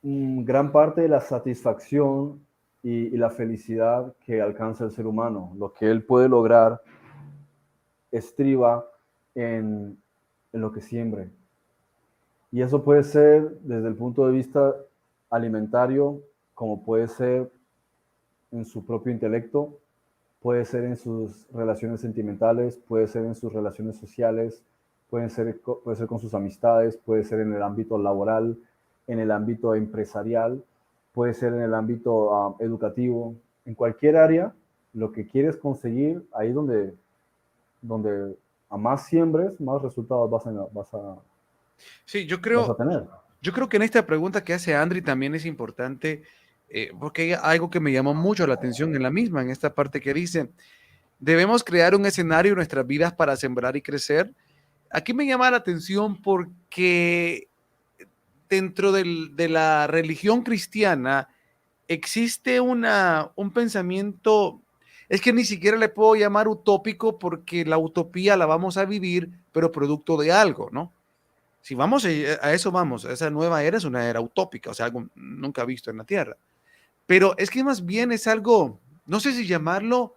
gran parte de la satisfacción y la felicidad que alcanza el ser humano. Lo que él puede lograr estriba en lo que siembre. Y eso puede ser desde el punto de vista alimentario, como puede ser en su propio intelecto, puede ser en sus relaciones sentimentales, puede ser en sus relaciones sociales, puede ser con sus amistades, puede ser en el ámbito laboral, en el ámbito empresarial, puede ser en el ámbito educativo, en cualquier área, lo que quieres conseguir, ahí donde a más siembres, más resultados vas a Sí, yo creo tener. Yo creo que en esta pregunta que hace Andri también es importante, porque hay algo que me llamó mucho la atención en la misma, en esta parte que dice, debemos crear un escenario en nuestras vidas para sembrar y crecer. Aquí me llama la atención porque dentro de la religión cristiana existe un pensamiento, es que ni siquiera le puedo llamar utópico porque la utopía la vamos a vivir, pero producto de algo, ¿no? Si vamos a eso, vamos, esa nueva era es una era utópica, o sea, algo nunca visto en la Tierra. Pero es que más bien es algo, no sé si llamarlo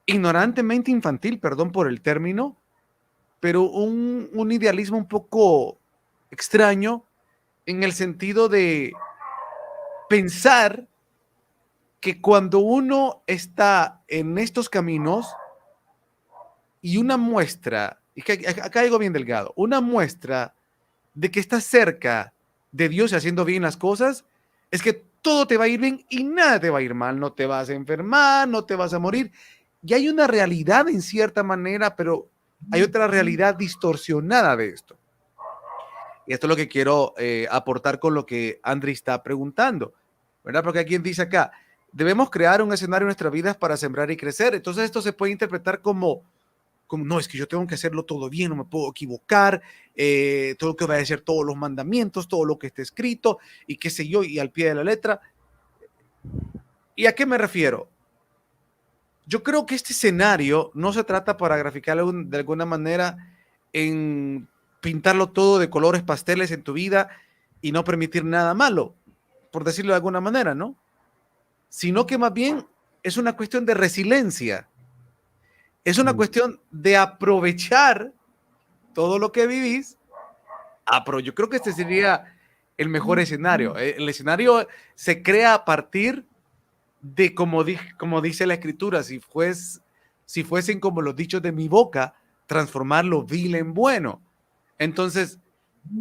ignorantemente infantil, perdón por el término, pero un idealismo un poco extraño en el sentido de pensar que cuando uno está en estos caminos y una muestra, y que acá algo bien delgado, una muestra de que estás cerca de Dios y haciendo bien las cosas, es que todo te va a ir bien y nada te va a ir mal, no te vas a enfermar, no te vas a morir. Y hay una realidad en cierta manera, pero hay otra realidad distorsionada de esto. Y esto es lo que quiero aportar con lo que Andri está preguntando, ¿verdad? Porque aquí dice acá, debemos crear un escenario en nuestras vidas para sembrar y crecer. Entonces esto se puede interpretar como no, es que yo tengo que hacerlo todo bien, no me puedo equivocar, tengo que obedecer todos los mandamientos, todo lo que esté escrito y qué sé yo, y al pie de la letra. ¿Y a qué me refiero? Yo creo que este escenario no se trata para graficarlo de alguna manera en pintarlo todo de colores pasteles en tu vida y no permitir nada malo, por decirlo de alguna manera, ¿no? Sino que más bien es una cuestión de resiliencia. Es una cuestión de aprovechar todo lo que vivís. Pero yo creo que este sería el mejor escenario. El escenario se crea a partir de, como dice la escritura, si fuesen como los dichos de mi boca, transformar lo vil en bueno. Entonces,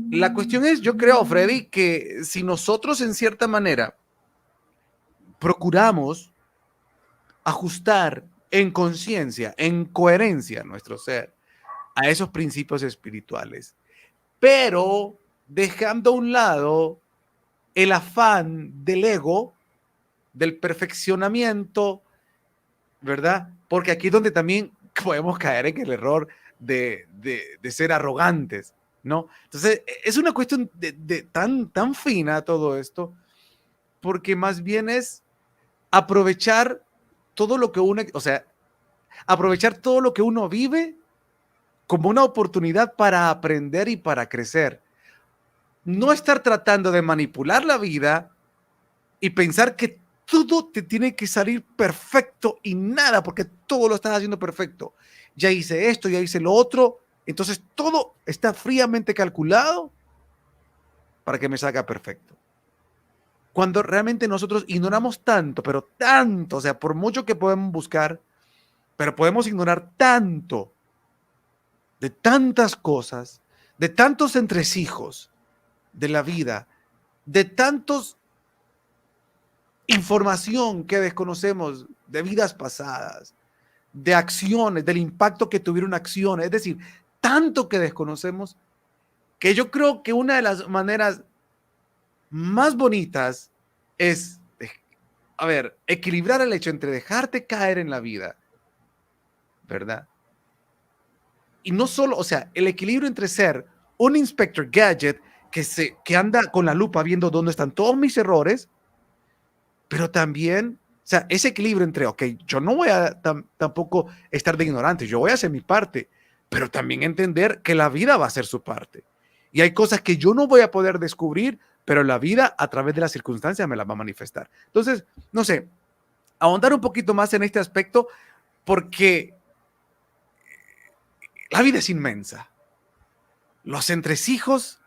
la cuestión es, yo creo, Freddy, que si nosotros en cierta manera procuramos ajustar en conciencia, en coherencia nuestro ser a esos principios espirituales, pero dejando a un lado el afán del ego, del perfeccionamiento, ¿verdad? Porque aquí es donde también podemos caer en el error de ser arrogantes, ¿no? Entonces, es una cuestión de tan fina todo esto, porque más bien es aprovechar todo lo que aprovechar todo lo que uno vive como una oportunidad para aprender y para crecer. No estar tratando de manipular la vida y pensar que todo te tiene que salir perfecto y nada, porque todo lo estás haciendo perfecto. Ya hice esto, ya hice lo otro, entonces todo está fríamente calculado para que me salga perfecto. Cuando realmente nosotros ignoramos tanto, pero tanto, o sea, por mucho que podemos buscar, pero podemos ignorar tanto de tantas cosas, de tantos entresijos de la vida, de tantos información que desconocemos de vidas pasadas, de acciones, del impacto que tuvieron acciones, es decir, tanto que desconocemos, que yo creo que una de las maneras más bonitas es, a ver, equilibrar el hecho entre dejarte caer en la vida, ¿verdad? Y no solo, o sea, el equilibrio entre ser un Inspector Gadget que anda con la lupa viendo dónde están todos mis errores, pero también, o sea, ese equilibrio entre, ok, yo no voy a tampoco estar de ignorante, yo voy a hacer mi parte, pero también entender que la vida va a hacer su parte. Y hay cosas que yo no voy a poder descubrir, pero la vida a través de las circunstancias me las va a manifestar. Entonces, no sé, ahondar un poquito más en este aspecto porque la vida es inmensa. Los entresijos,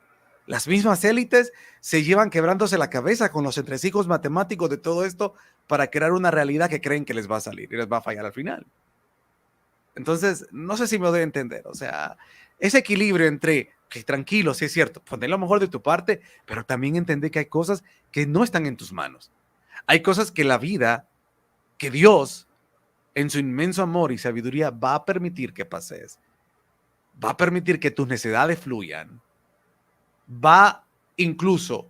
las mismas élites se llevan quebrándose la cabeza con los entresijos matemáticos de todo esto para crear una realidad que creen que les va a salir y les va a fallar al final. Entonces, no sé si me doy a entender. O sea, ese equilibrio entre que tranquilo, sí es cierto, poner lo mejor de tu parte, pero también entender que hay cosas que no están en tus manos. Hay cosas que la vida, que Dios, en su inmenso amor y sabiduría, va a permitir que pases. Va a permitir que tus necesidades fluyan. Va incluso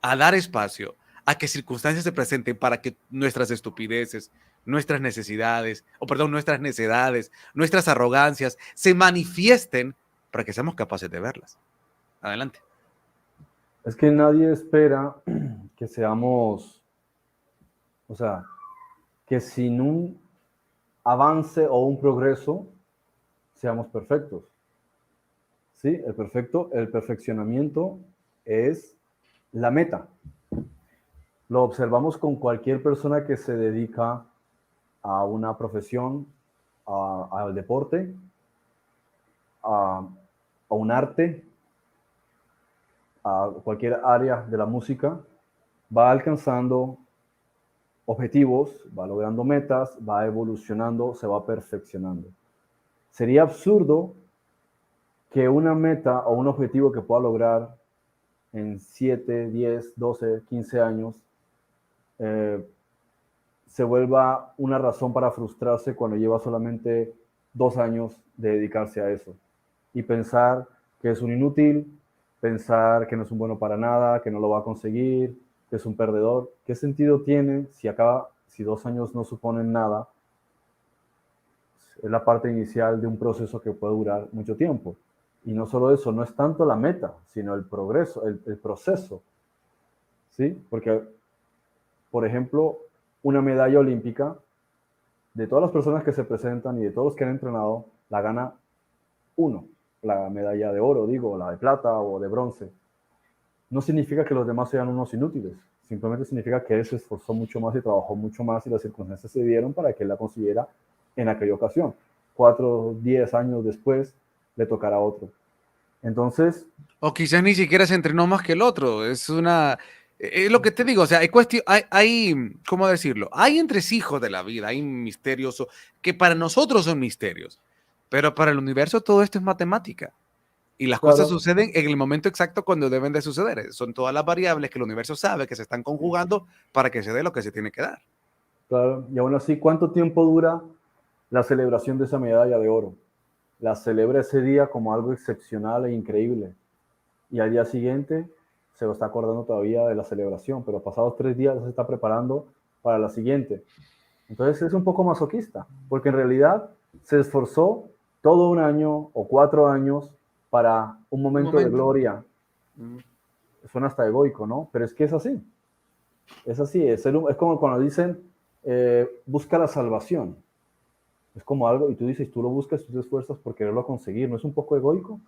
a dar espacio a que circunstancias se presenten para que nuestras estupideces, nuestras necesidades, nuestras necedades, nuestras arrogancias se manifiesten para que seamos capaces de verlas. Adelante. Es que nadie espera que seamos, o sea, que sin un avance o un progreso seamos perfectos. ¿Sí? El perfeccionamiento es la meta. Lo observamos con cualquier persona que se dedica a una profesión, al deporte, a un arte, a cualquier área de la música, va alcanzando objetivos, va logrando metas, va evolucionando, se va perfeccionando. Sería absurdo que una meta o un objetivo que pueda lograr en 7, 10, 12, 15 años se vuelva una razón para frustrarse cuando lleva solamente 2 años de dedicarse a eso y pensar que es un inútil, pensar que no es un bueno para nada, que no lo va a conseguir, que es un perdedor. ¿Qué sentido tiene si 2 años no suponen nada? Es la parte inicial de un proceso que puede durar mucho tiempo. Y no solo eso, no es tanto la meta, sino el progreso, el proceso. ¿Sí? Porque, por ejemplo, una medalla olímpica, de todas las personas que se presentan y de todos los que han entrenado, la gana uno. La medalla de oro, digo, la de plata o de bronce. No significa que los demás sean unos inútiles. Simplemente significa que él se esforzó mucho más y trabajó mucho más y las circunstancias se dieron para que él la consiguiera en aquella ocasión. 4 o 10 años después le tocará a otro. Entonces, O quizás ni siquiera se entrenó más que el otro. Es lo que te digo, o sea, ¿cómo decirlo? Hay entresijos de la vida, hay misterios que para nosotros son misterios, pero para el universo todo esto es matemática. Y las cosas claro, suceden en el momento exacto cuando deben de suceder. Son todas las variables que el universo sabe que se están conjugando para que se dé lo que se tiene que dar. claro. Y aún así, ¿cuánto tiempo dura la celebración de esa medalla de oro? La celebra ese día como algo excepcional e increíble. Y al día siguiente se lo está acordando todavía de la celebración, pero pasados 3 días se está preparando para la siguiente. Entonces es un poco masoquista, porque en realidad se esforzó todo un año o 4 años para un Un momento de momento. gloria. Suena hasta egoico, ¿no? Pero es que es así. Es así. Es como cuando dicen, busca la salvación. Es como algo, y tú dices, tú lo buscas, tú te esfuerzas por quererlo conseguir. ¿No es un poco egoico?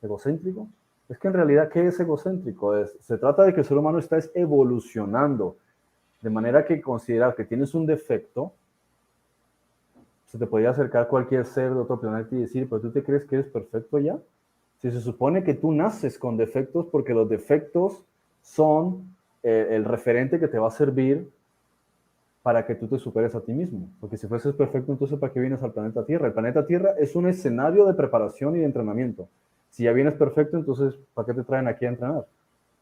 ¿Egocéntrico? Es que en realidad, ¿qué es egocéntrico? Se trata de que el ser humano está evolucionando. De manera que considerar que tienes un defecto, se te podría acercar cualquier ser de otro planeta y decir, pero tú te crees que eres perfecto ya. Si se supone que tú naces con defectos porque los defectos son el referente que te va a servir para que tú te superes a ti mismo. Porque si fueses perfecto, entonces ¿para qué vienes al planeta Tierra? El planeta Tierra es un escenario de preparación y de entrenamiento. Si ya vienes perfecto, entonces ¿para qué te traen aquí a entrenar?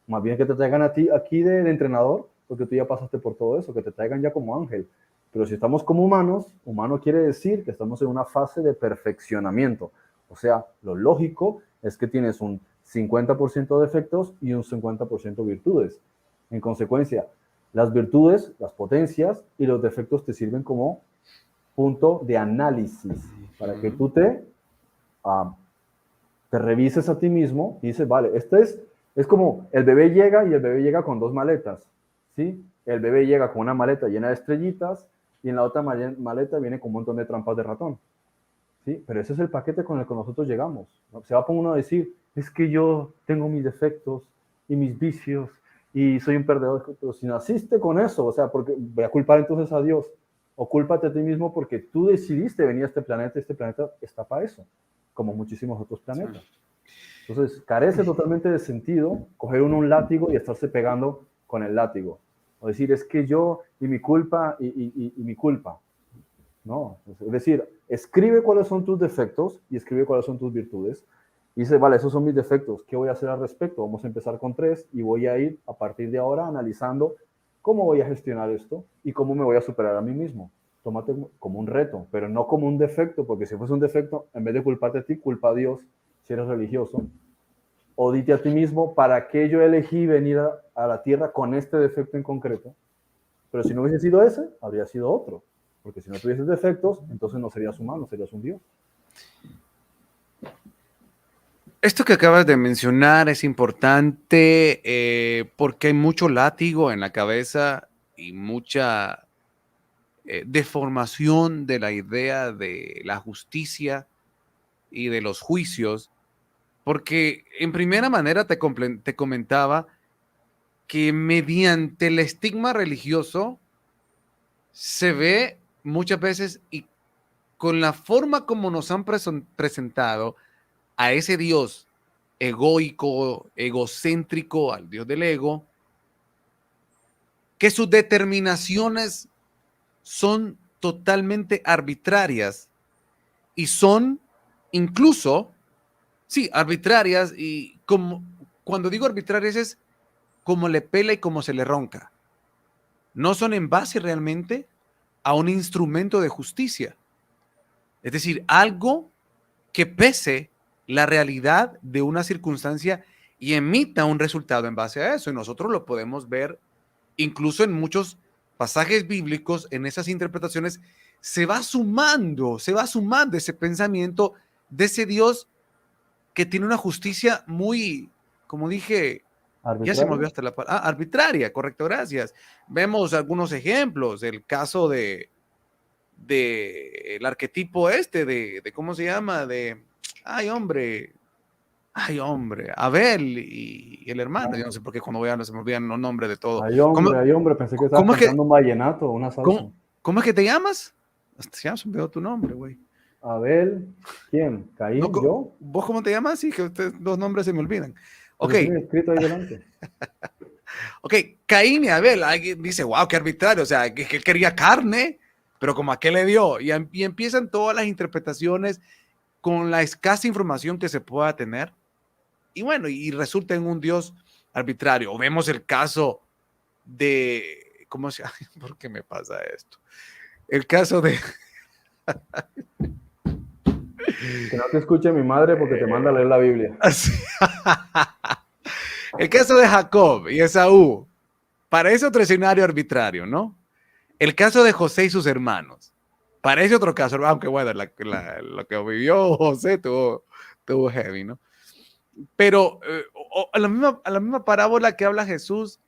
Más bien que te traigan a ti aquí de entrenador, porque tú ya pasaste por todo eso, que te traigan ya como ángel. Pero si estamos como humanos, humano quiere decir que estamos en una fase de perfeccionamiento. O sea, lo lógico es que tienes un 50% de defectos y un 50% virtudes. En consecuencia, las virtudes, las potencias y los defectos te sirven como punto de análisis para que tú te revises a ti mismo y dices, vale, es como el bebé llega y el bebé llega con 2 maletas, ¿sí? El bebé llega con una maleta llena de estrellitas y en la otra maleta viene con un montón de trampas de ratón, ¿sí? Pero ese es el paquete con el que nosotros llegamos, ¿no? Se va a poner uno a decir, es que yo tengo mis defectos y mis vicios y soy un perdedor, pero si naciste con eso, o sea, porque voy a culpar entonces a Dios, o cúlpate a ti mismo porque tú decidiste venir a este planeta está para eso, como muchísimos otros planetas. Entonces, carece totalmente de sentido coger uno un látigo y estarse pegando con el látigo. O decir, es que yo y mi culpa y mi culpa. No, es decir, escribe cuáles son tus defectos y escribe cuáles son tus virtudes. Y dice, vale, esos son mis defectos. ¿Qué voy a hacer al respecto? Vamos a empezar con 3 y voy a ir a partir de ahora analizando cómo voy a gestionar esto y cómo me voy a superar a mí mismo. Tómate como un reto, pero no como un defecto, porque si fuese un defecto, en vez de culparte a ti, culpa a Dios, si eres religioso, o dite a ti mismo, ¿para qué yo elegí venir a la tierra con este defecto en concreto? Pero si no hubiese sido ese, habría sido otro. Porque si no tuvieses defectos, entonces no serías humano, serías un Dios. Esto que acabas de mencionar es importante porque hay mucho látigo en la cabeza y mucha deformación de la idea de la justicia y de los juicios, porque en primera manera te comentaba que mediante el estigma religioso se ve muchas veces y con la forma como nos han presentado a ese Dios egoico, egocéntrico, al Dios del ego, que sus determinaciones son totalmente arbitrarias y son incluso, sí, arbitrarias y como, cuando digo arbitrarias es como le pela y como se le ronca. No son en base realmente a un instrumento de justicia. Es decir, algo que pese la realidad de una circunstancia y emita un resultado en base a eso. Y nosotros lo podemos ver incluso en muchos pasajes bíblicos, en esas interpretaciones, se va sumando ese pensamiento de ese Dios que tiene una justicia muy, como dije, ya se me olvidó hasta la palabra, arbitraria, correcto, gracias. Vemos algunos ejemplos, el caso de el arquetipo de ¿cómo se llama? Ay, hombre, Abel y el hermano, yo no sé por qué cuando voy a no se me olvidan los nombres de todo. Ay, hombre, pensé que estabas ¿Cómo es que, cantando un vallenato, una salsa. cómo es que te llamas? Hasta ya se me olvidó tu nombre, güey. Abel, ¿quién? ¿Caín? No, ¿Yo? ¿Vos cómo te llamas? Sí, que ustedes los nombres se me olvidan. Ok, Pero tiene escrito ahí delante. ok, Caín y Abel. Alguien dice, wow, qué arbitrario. O sea, que él quería carne, pero como a qué le dio. Y empiezan todas las interpretaciones con la escasa información que se pueda tener. Y bueno, y resulta en un Dios arbitrario. O vemos el caso de, ¿cómo se llama? ¿Por qué me pasa esto? El caso de, Que no te escuche mi madre porque te manda a leer la Biblia. el caso de Jacob y Esaú. Parece otro escenario arbitrario, ¿no? El caso de José y sus hermanos. Parece otro caso, aunque bueno, lo que vivió José tuvo heavy, ¿no? Pero a la misma parábola que habla Jesús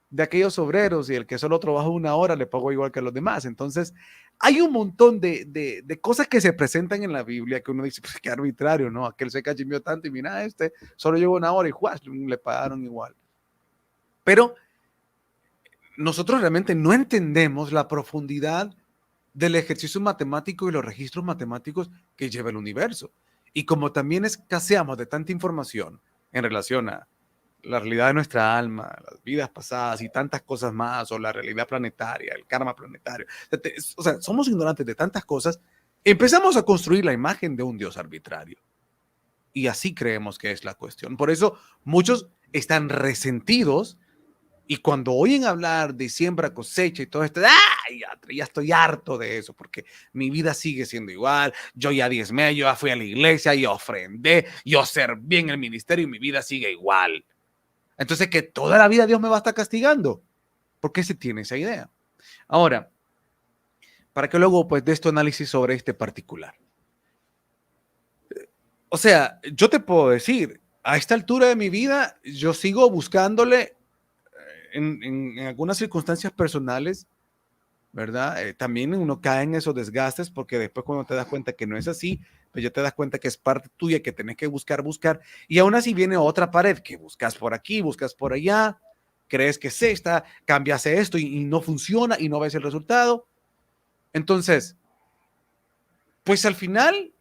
de aquellos obreros y el que solo trabaja una hora le pagó igual que a los demás. Entonces, hay un montón de cosas que se presentan en la Biblia que uno dice, pues qué arbitrario, ¿no? Aquel se cachimbió tanto y mira, este solo llevó una hora y ¡juas! Le pagaron igual. Pero nosotros realmente no entendemos la profundidad del ejercicio matemático y los registros matemáticos que lleva el universo. Y como también escaseamos de tanta información en relación a la realidad de nuestra alma, las vidas pasadas y tantas cosas más, o la realidad planetaria, el karma planetario, o sea, somos ignorantes de tantas cosas, empezamos a construir la imagen de un Dios arbitrario. Y así creemos que es la cuestión. Por eso muchos están resentidos y cuando oyen hablar de siembra, cosecha y todo esto, ¡ay! Ya estoy harto de eso, porque mi vida sigue siendo igual. Yo ya diezmé, yo ya fui a la iglesia, yo ofrendé, yo serví en el ministerio y mi vida sigue igual. Entonces, que toda la vida Dios me va a estar castigando. ¿Por qué se tiene esa idea? Ahora, para que luego pues de esto análisis sobre este particular. O sea, yo te puedo decir, a esta altura de mi vida, yo sigo buscándole en algunas circunstancias personales, ¿verdad? También uno cae en esos desgastes porque después cuando te das cuenta que no es así, pues ya te das cuenta que es parte tuya, que tenés que buscar, y aún así viene otra pared que buscas por aquí, buscas por allá, crees que es esta, cambias esto y no funciona y no ves el resultado. Entonces, pues al final,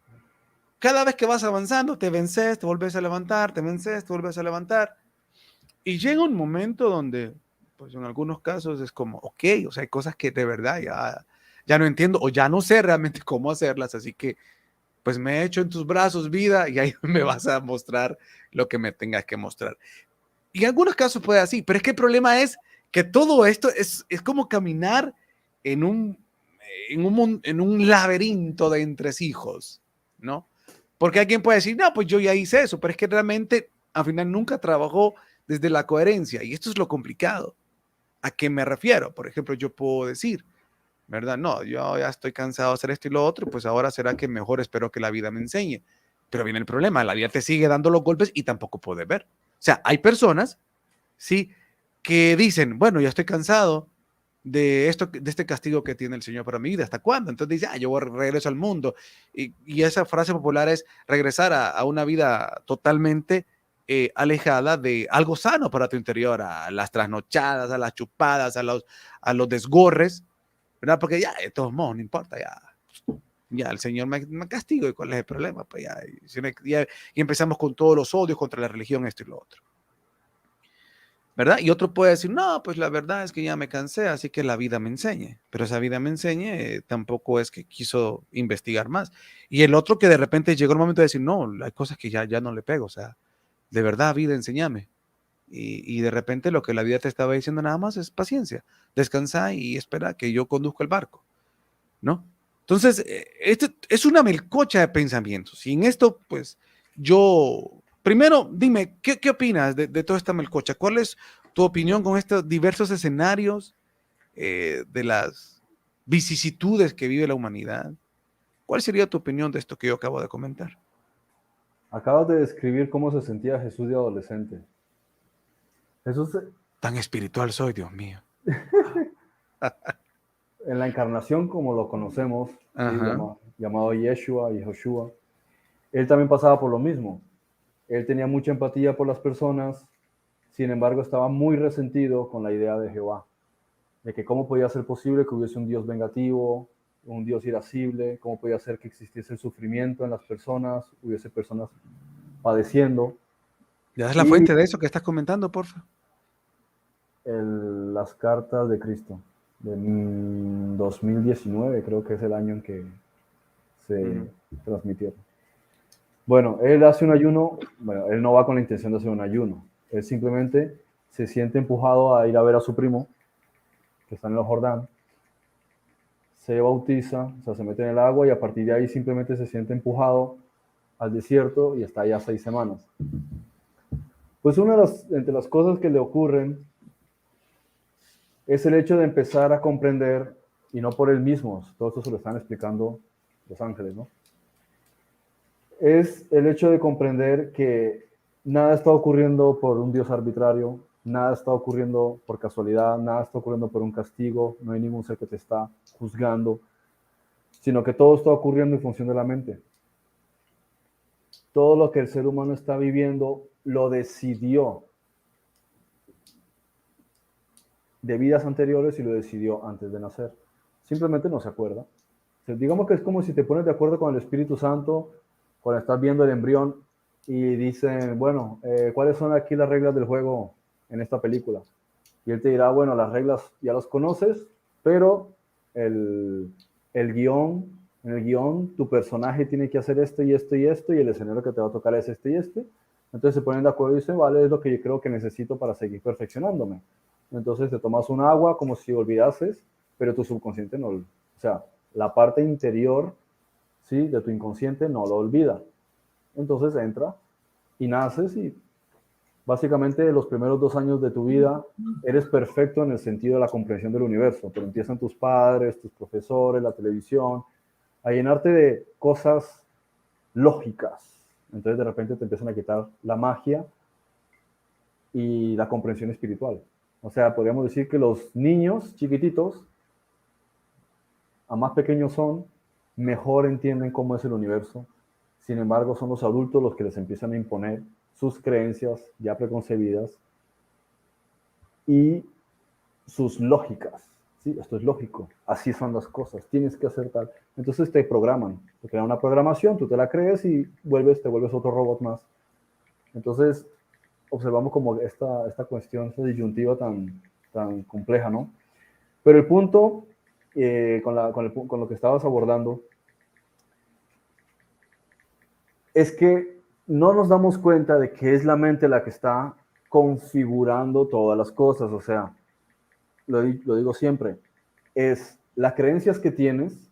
cada vez que vas avanzando, te vences, te vuelves a levantar, te vences, te vuelves a levantar. Y llega un momento donde, pues en algunos casos es como, ok, o sea, hay cosas que de verdad ya no entiendo o ya no sé realmente cómo hacerlas, así que pues me echo en tus brazos, vida, y ahí me vas a mostrar lo que me tengas que mostrar. Y en algunos casos puede así, pero es que el problema es que todo esto es como caminar en en un laberinto de entresijos, ¿no? Porque alguien puede decir, no, pues yo ya hice eso, pero es que realmente al final nunca trabajó desde la coherencia. Y esto es lo complicado. ¿A qué me refiero? Por ejemplo, yo puedo decir, ¿verdad? No, yo ya estoy cansado de hacer esto y lo otro, pues ahora será que mejor espero que la vida me enseñe. Pero viene el problema, la vida te sigue dando los golpes y tampoco puedes ver. O sea, hay personas, ¿sí? Que dicen, bueno, ya estoy cansado de esto, de este castigo que tiene el Señor para mi vida. ¿Hasta cuándo? Entonces dice, yo regreso al mundo. Y esa frase popular es regresar a una vida totalmente alejada de algo sano para tu interior, a las trasnochadas, a las chupadas, a los desgorres, ¿verdad? Porque ya, de todos modos, no importa, ya el Señor me castigo y cuál es el problema, pues y empezamos con todos los odios contra la religión, esto y lo otro. ¿Verdad? Y otro puede decir, no, pues la verdad es que ya me cansé, así que la vida me enseñe. Pero esa vida me enseñe tampoco es que quiso investigar más. Y el otro que de repente llegó el momento de decir, no, hay cosas que ya no le pego, o sea, de verdad, vida, enséñame. Y de repente lo que la vida te estaba diciendo nada más es paciencia, descansa y espera que yo conduzca el barco, ¿no? Entonces, esto es una melcocha de pensamientos. Y en esto, pues, primero, dime, ¿qué opinas de toda esta melcocha? ¿Cuál es tu opinión con estos diversos escenarios de las vicisitudes que vive la humanidad? ¿Cuál sería tu opinión de esto que yo acabo de comentar? Acabas de describir cómo se sentía Jesús de adolescente. Jesús, Tan espiritual soy, Dios mío. en la encarnación, como lo conocemos, ¿sí? llamado Yeshua y Joshua, él también pasaba por lo mismo. Él tenía mucha empatía por las personas, sin embargo estaba muy resentido con la idea de Jehová, de que cómo podía ser posible que hubiese un Dios vengativo, un Dios irascible, cómo podía ser que existiese el sufrimiento en las personas, hubiese personas padeciendo. ¿Le das la Y- fuente de eso que estás comentando, porfa? Las cartas de Cristo, de 2019, creo que es el año en que se transmitieron. Bueno, él hace un ayuno, bueno, él no va con la intención de hacer un ayuno, él simplemente se siente empujado a ir a ver a su primo, que está en el Jordán, se bautiza, o sea, se mete en el agua y a partir de ahí simplemente se siente empujado al desierto y está allá 6 semanas. Pues entre las cosas que le ocurren es el hecho de empezar a comprender, y no por él mismo, todo esto se lo están explicando los ángeles, ¿no? Es el hecho de comprender que nada está ocurriendo por un Dios arbitrario, nada está ocurriendo por casualidad, nada está ocurriendo por un castigo, no hay ningún ser que te está juzgando, sino que todo está ocurriendo en función de la mente. Todo lo que el ser humano está viviendo lo decidió de vidas anteriores y lo decidió antes de nacer. Simplemente no se acuerda. O sea, digamos que es como si te pones de acuerdo con el Espíritu Santo cuando estás viendo el embrión y dicen, bueno, ¿cuáles son aquí las reglas del juego en esta película? Y él te dirá, bueno, las reglas ya las conoces, pero en el guión, tu personaje tiene que hacer esto y esto y esto, y el escenario que te va a tocar es este y este. Entonces se ponen de acuerdo y dicen, vale, es lo que yo creo que necesito para seguir perfeccionándome. Entonces te tomas un agua como si olvidases, pero tu subconsciente no, o sea, la parte interior, ¿sí?, de tu inconsciente no lo olvida. Entonces entra y naces y básicamente los primeros 2 años de tu vida eres perfecto en el sentido de la comprensión del universo, pero empiezan tus padres, tus profesores, la televisión, a llenarte de cosas lógicas. Entonces de repente te empiezan a quitar la magia y la comprensión espiritual. O sea, podríamos decir que los niños chiquititos, a más pequeños son, mejor entienden cómo es el universo. Sin embargo, son los adultos los que les empiezan a imponer sus creencias ya preconcebidas y sus lógicas. ¿Sí? Esto es lógico, así son las cosas, tienes que hacer tal. Entonces te programan, te crean una programación, tú te la crees y te vuelves otro robot más. Entonces observamos como esta cuestión, esta disyuntiva tan compleja, ¿no? Pero el punto, con lo que estabas abordando, es que no nos damos cuenta de que es la mente la que está configurando todas las cosas. O sea, lo digo siempre, es las creencias que tienes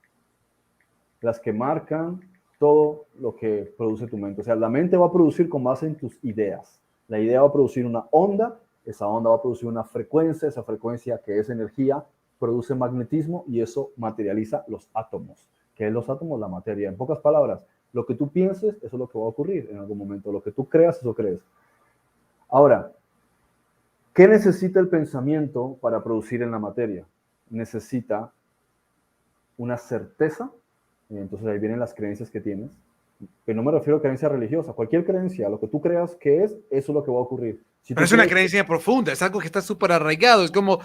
las que marcan todo lo que produce tu mente. O sea, la mente va a producir con base en tus ideas. La idea va a producir una onda, esa onda va a producir una frecuencia, esa frecuencia que es energía, produce magnetismo y eso materializa los átomos. ¿Qué es los átomos? La materia. En pocas palabras, lo que tú pienses, eso es lo que va a ocurrir en algún momento. Lo que tú creas, eso crees. Ahora, ¿qué necesita el pensamiento para producir en la materia? Necesita una certeza. Entonces ahí vienen las creencias que tienes. Pero no me refiero a creencia religiosa. Cualquier creencia, lo que tú creas que es, eso es lo que va a ocurrir. Pero es una creencia profunda, es algo que está súper arraigado, es como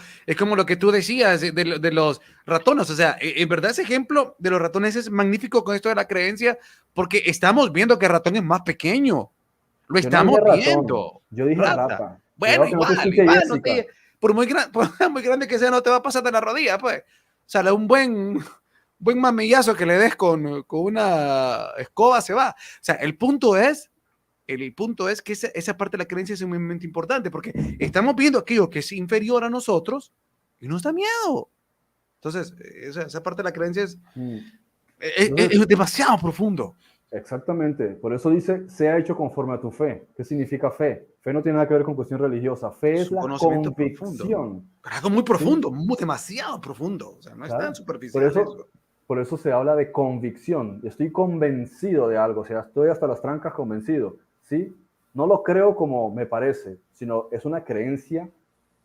lo que tú decías de los ratones, o sea, en verdad ese ejemplo de los ratones es magnífico con esto de la creencia, porque estamos viendo que el ratón es más pequeño, lo estamos viendo. Yo dije rata. Bueno, igual, por muy grande que sea, no te va a pasar de la rodilla, pues. O sea, un buen mamillazo que le des con una escoba se va. O sea, el punto es que esa parte de la creencia es sumamente importante porque estamos viendo aquello que es inferior a nosotros y nos da miedo. Entonces, esa parte de la creencia es demasiado profundo. Exactamente. Por eso dice, sea hecho conforme a tu fe. ¿Qué significa fe? Fe no tiene nada que ver con cuestión religiosa. Fe es la convicción. Pero algo muy profundo, demasiado profundo. O sea, no es tan superficial por eso se habla de convicción. Estoy convencido de algo. O sea, estoy hasta las trancas convencido. ¿Sí? No lo creo como me parece, sino es una creencia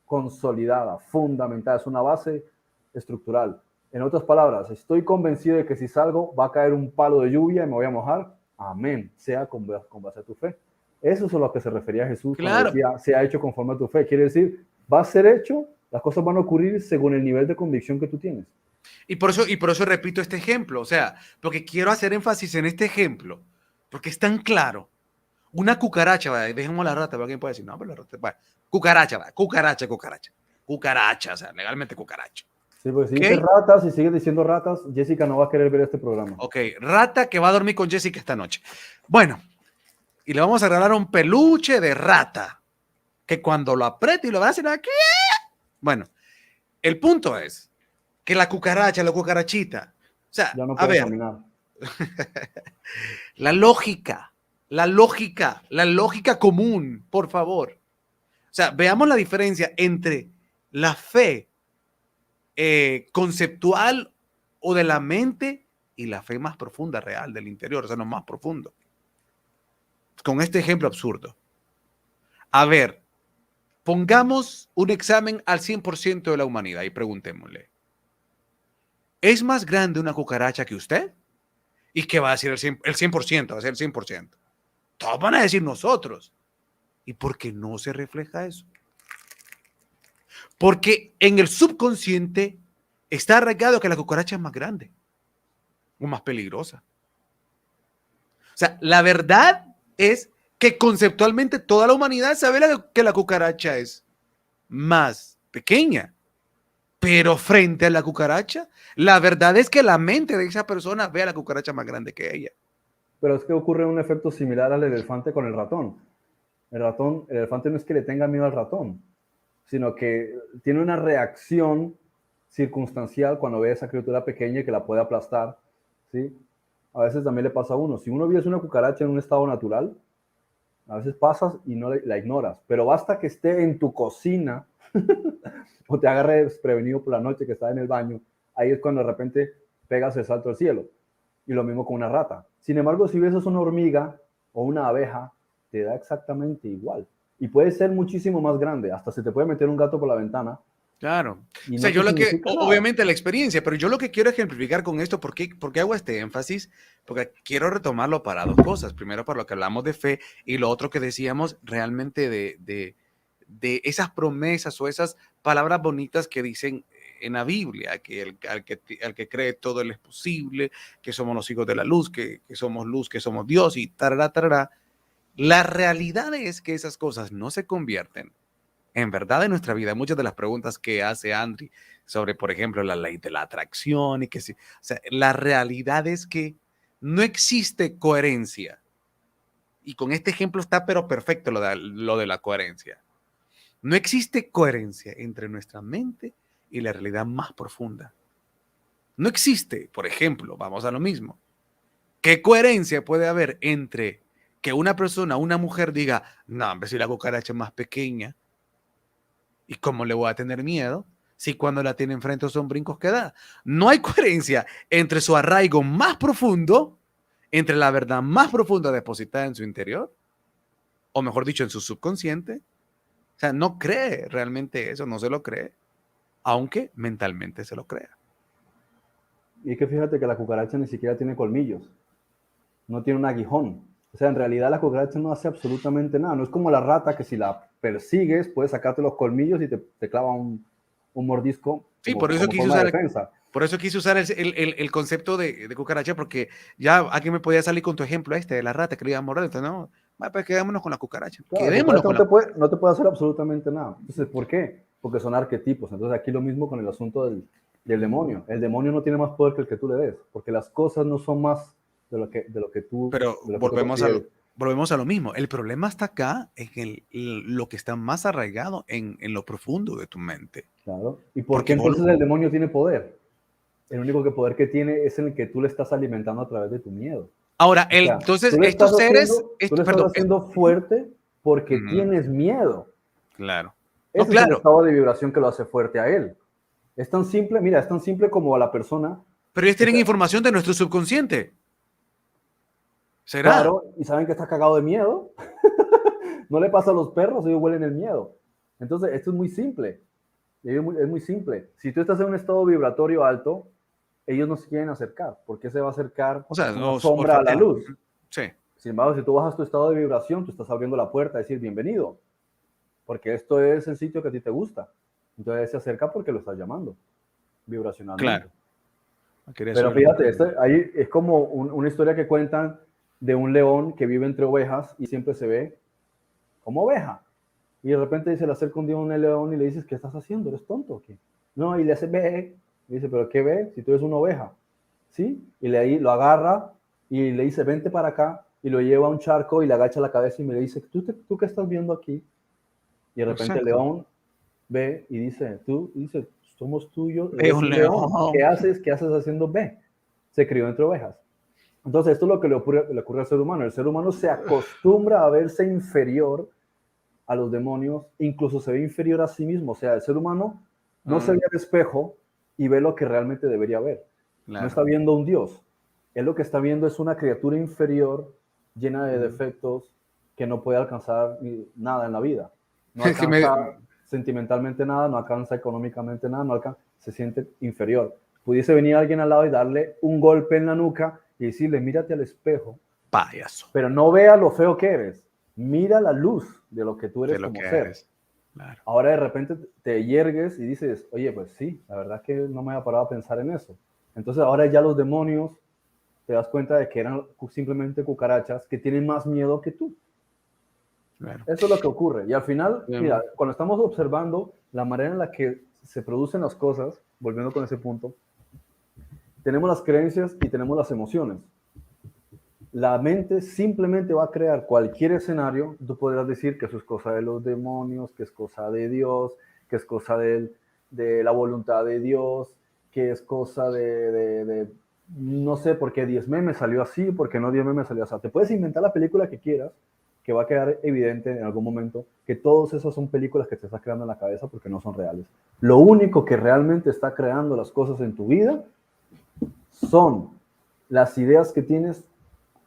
consolidada, fundamental, es una base estructural. En otras palabras, estoy convencido de que si salgo va a caer un palo de lluvia y me voy a mojar. Amén, sea con base a tu fe. Eso es a lo que se refería Jesús claro. Cuando decía, sea hecho conforme a tu fe. Quiere decir, va a ser hecho, Las cosas van a ocurrir según el nivel de convicción que tú tienes. Y por eso repito este ejemplo, o sea, porque quiero hacer énfasis en este ejemplo, porque es tan claro. Una cucaracha, ¿vale? Dejemos la rata, pero alguien puede decir, no, pero la rata, ¿vale? Cucaracha, ¿vale? Cucaracha, o sea, legalmente cucaracha. Sí, porque si ¿Ok? dices ratas y sigues diciendo ratas, Jessica no va a querer ver este programa. Ok, rata que va a dormir con Jessica esta noche. Bueno, y le vamos a regalar un peluche de rata, que cuando lo apriete y lo va a hacer aquí. Bueno, el punto es que la cucaracha, la cucarachita, o sea, Ya no a puede ver, caminar. la lógica común, por favor. O sea, veamos la diferencia entre la fe conceptual o de la mente y la fe más profunda, real, del interior, o sea, lo más profundo. Con este ejemplo absurdo. A ver, pongamos un examen al 100% de la humanidad y preguntémosle, ¿es más grande una cucaracha que usted? ¿Y qué va a decir el 100%? Va a ser el 100%. Todos van a decir nosotros. ¿Y por qué no se refleja eso? Porque en el subconsciente está arraigado que la cucaracha es más grande o más peligrosa. O sea, la verdad es que conceptualmente toda la humanidad sabe que la cucaracha es más pequeña. Pero frente a la cucaracha, la verdad es que la mente de esa persona ve a la cucaracha más grande que ella. Pero es que ocurre un efecto similar al elefante con el ratón. El elefante no es que le tenga miedo al ratón, sino que tiene una reacción circunstancial cuando ve a esa criatura pequeña y que la puede aplastar, ¿sí? A veces también le pasa a uno. Si uno viese una cucaracha en un estado natural, a veces pasas y no la ignoras, pero basta que esté en tu cocina o te agarre desprevenido por la noche que está en el baño, ahí es cuando de repente pegas el salto al cielo. Y lo mismo con una rata. Sin embargo, si ves una hormiga o una abeja, te da exactamente igual. Y puede ser muchísimo más grande. Hasta se te puede meter un gato por la ventana. Claro. Y O sea, no yo te lo que, significa nada. obviamente la experiencia, pero yo lo que quiero ejemplificar con esto, ¿por qué hago este énfasis? Porque quiero retomarlo para dos cosas. Primero, para lo que hablamos de fe y lo otro que decíamos realmente de esas promesas o esas palabras bonitas que dicen en la Biblia, que al que cree todo es posible, que somos los hijos de la luz, que somos luz, que somos Dios y tarará, tarará. La realidad es que esas cosas no se convierten en verdad en nuestra vida. Muchas de las preguntas que hace Andri sobre, por ejemplo, la ley de la atracción y que sí, o sea, la realidad es que no existe coherencia. Y con este ejemplo está pero perfecto lo de la coherencia. No existe coherencia entre nuestra mente y la realidad más profunda. No existe, por ejemplo, vamos a lo mismo. ¿Qué coherencia puede haber entre que una persona, una mujer diga, no, hombre, si la cucaracha es más pequeña, ¿y cómo le voy a tener miedo si cuando la tiene enfrente son brincos que da? No hay coherencia entre su arraigo más profundo, entre la verdad más profunda depositada en su interior, o mejor dicho, en su subconsciente. O sea, no cree realmente eso, no se lo cree, aunque mentalmente se lo crea. Y que fíjate que la cucaracha ni siquiera tiene colmillos. No tiene un aguijón. O sea, en realidad la cucaracha no hace absolutamente nada. No es como la rata que si la persigues puedes sacarte los colmillos y te clava un mordisco Sí, como, por eso como quise forma de usar, defensa. por eso quise usar el concepto de cucaracha, porque ya aquí me podía salir con tu ejemplo de la rata que le iba a morder. Entonces, no, pues quedémonos con la cucaracha. Claro, la Quedémonos cucaracha con la no te puede hacer absolutamente nada. Entonces, ¿por qué? Porque son arquetipos. Entonces, aquí lo mismo con el asunto del demonio. El demonio no tiene más poder que el que tú le des, porque las cosas no son más de lo que tú, Pero de lo que tú consideres. volvemos a lo mismo. El problema está acá en lo que está más arraigado en lo profundo de tu mente. Claro. ¿Y por Porque qué entonces el demonio tiene poder? El único poder que tiene es el que tú le estás alimentando a través de tu miedo. ahora, O sea, entonces tú le estás estos seres, haciendo fuerte porque Ujú, tienes miedo. claro. No, Ese es el claro. estado de vibración que lo hace fuerte a él. Es tan simple, mira, es tan simple como a la persona. Pero ellos tienen O sea, información de nuestro subconsciente. ¿Será? claro, y saben que estás cagado de miedo. No le pasa a los perros, ellos huelen el miedo. Entonces, esto es muy simple. Es muy simple. Si tú estás en un estado vibratorio alto, ellos no se quieren acercar. ¿Por qué se va a acercar O sea, una sombra a la luz? Sí. Sin embargo, si tú bajas tu estado de vibración, tú estás abriendo la puerta a decir bienvenido. Porque esto es el sitio que a ti te gusta. Entonces se acerca porque lo estás llamando vibracionalmente. Claro. Pero fíjate, ahí es como una historia que cuentan de un león que vive entre ovejas y siempre se ve como oveja. Y de repente se le acerca un día un león y le dices, ¿qué estás haciendo? ¿Eres tonto o qué? No, y le hace ve. Y dice, ¿pero qué ve? Si tú eres una oveja. ¿Sí? Y ahí lo agarra y le dice, vente para acá. Y lo lleva a un charco y le agacha la cabeza y me le dice, ¿tú qué estás viendo aquí? Y de repente el león ve y dice, somos tuyos, es un león. ¿Qué haces haciendo B? Se crió entre ovejas. Entonces esto es lo que le ocurre al ser humano. El ser humano se acostumbra a verse inferior a los demonios, incluso se ve inferior a sí mismo. O sea, el ser humano no se ve al espejo y ve lo que realmente debería ver. Claro. No está viendo un Dios. Él lo que está viendo es una criatura inferior, llena de defectos, que no puede alcanzar nada en la vida. No alcanza sentimentalmente nada, no alcanza económicamente nada, se siente inferior. Pudiese venir alguien al lado y darle un golpe en la nuca y decirle, mírate al espejo. Payaso. Pero no vea lo feo que eres. Mira la luz de lo que tú eres como ser. Claro. Ahora de repente te yergues y dices, oye, pues sí, la verdad que no me había parado a pensar en eso. Entonces ahora ya los demonios, te das cuenta de que eran simplemente cucarachas que tienen más miedo que tú. Claro. Eso es lo que ocurre. Y al final, mira, cuando estamos observando la manera en la que se producen las cosas, volviendo con ese punto, tenemos las creencias y tenemos las emociones. La mente simplemente va a crear cualquier escenario. Tú podrás decir que eso es cosa de los demonios, que es cosa de Dios, que es cosa de la voluntad de Dios, que es cosa de no sé por qué 10 me salió así, por qué no 10 me salió así. Te puedes inventar la película que quieras, que va a quedar evidente en algún momento que todas esas son películas que te estás creando en la cabeza porque no son reales. Lo único que realmente está creando las cosas en tu vida son las ideas que tienes,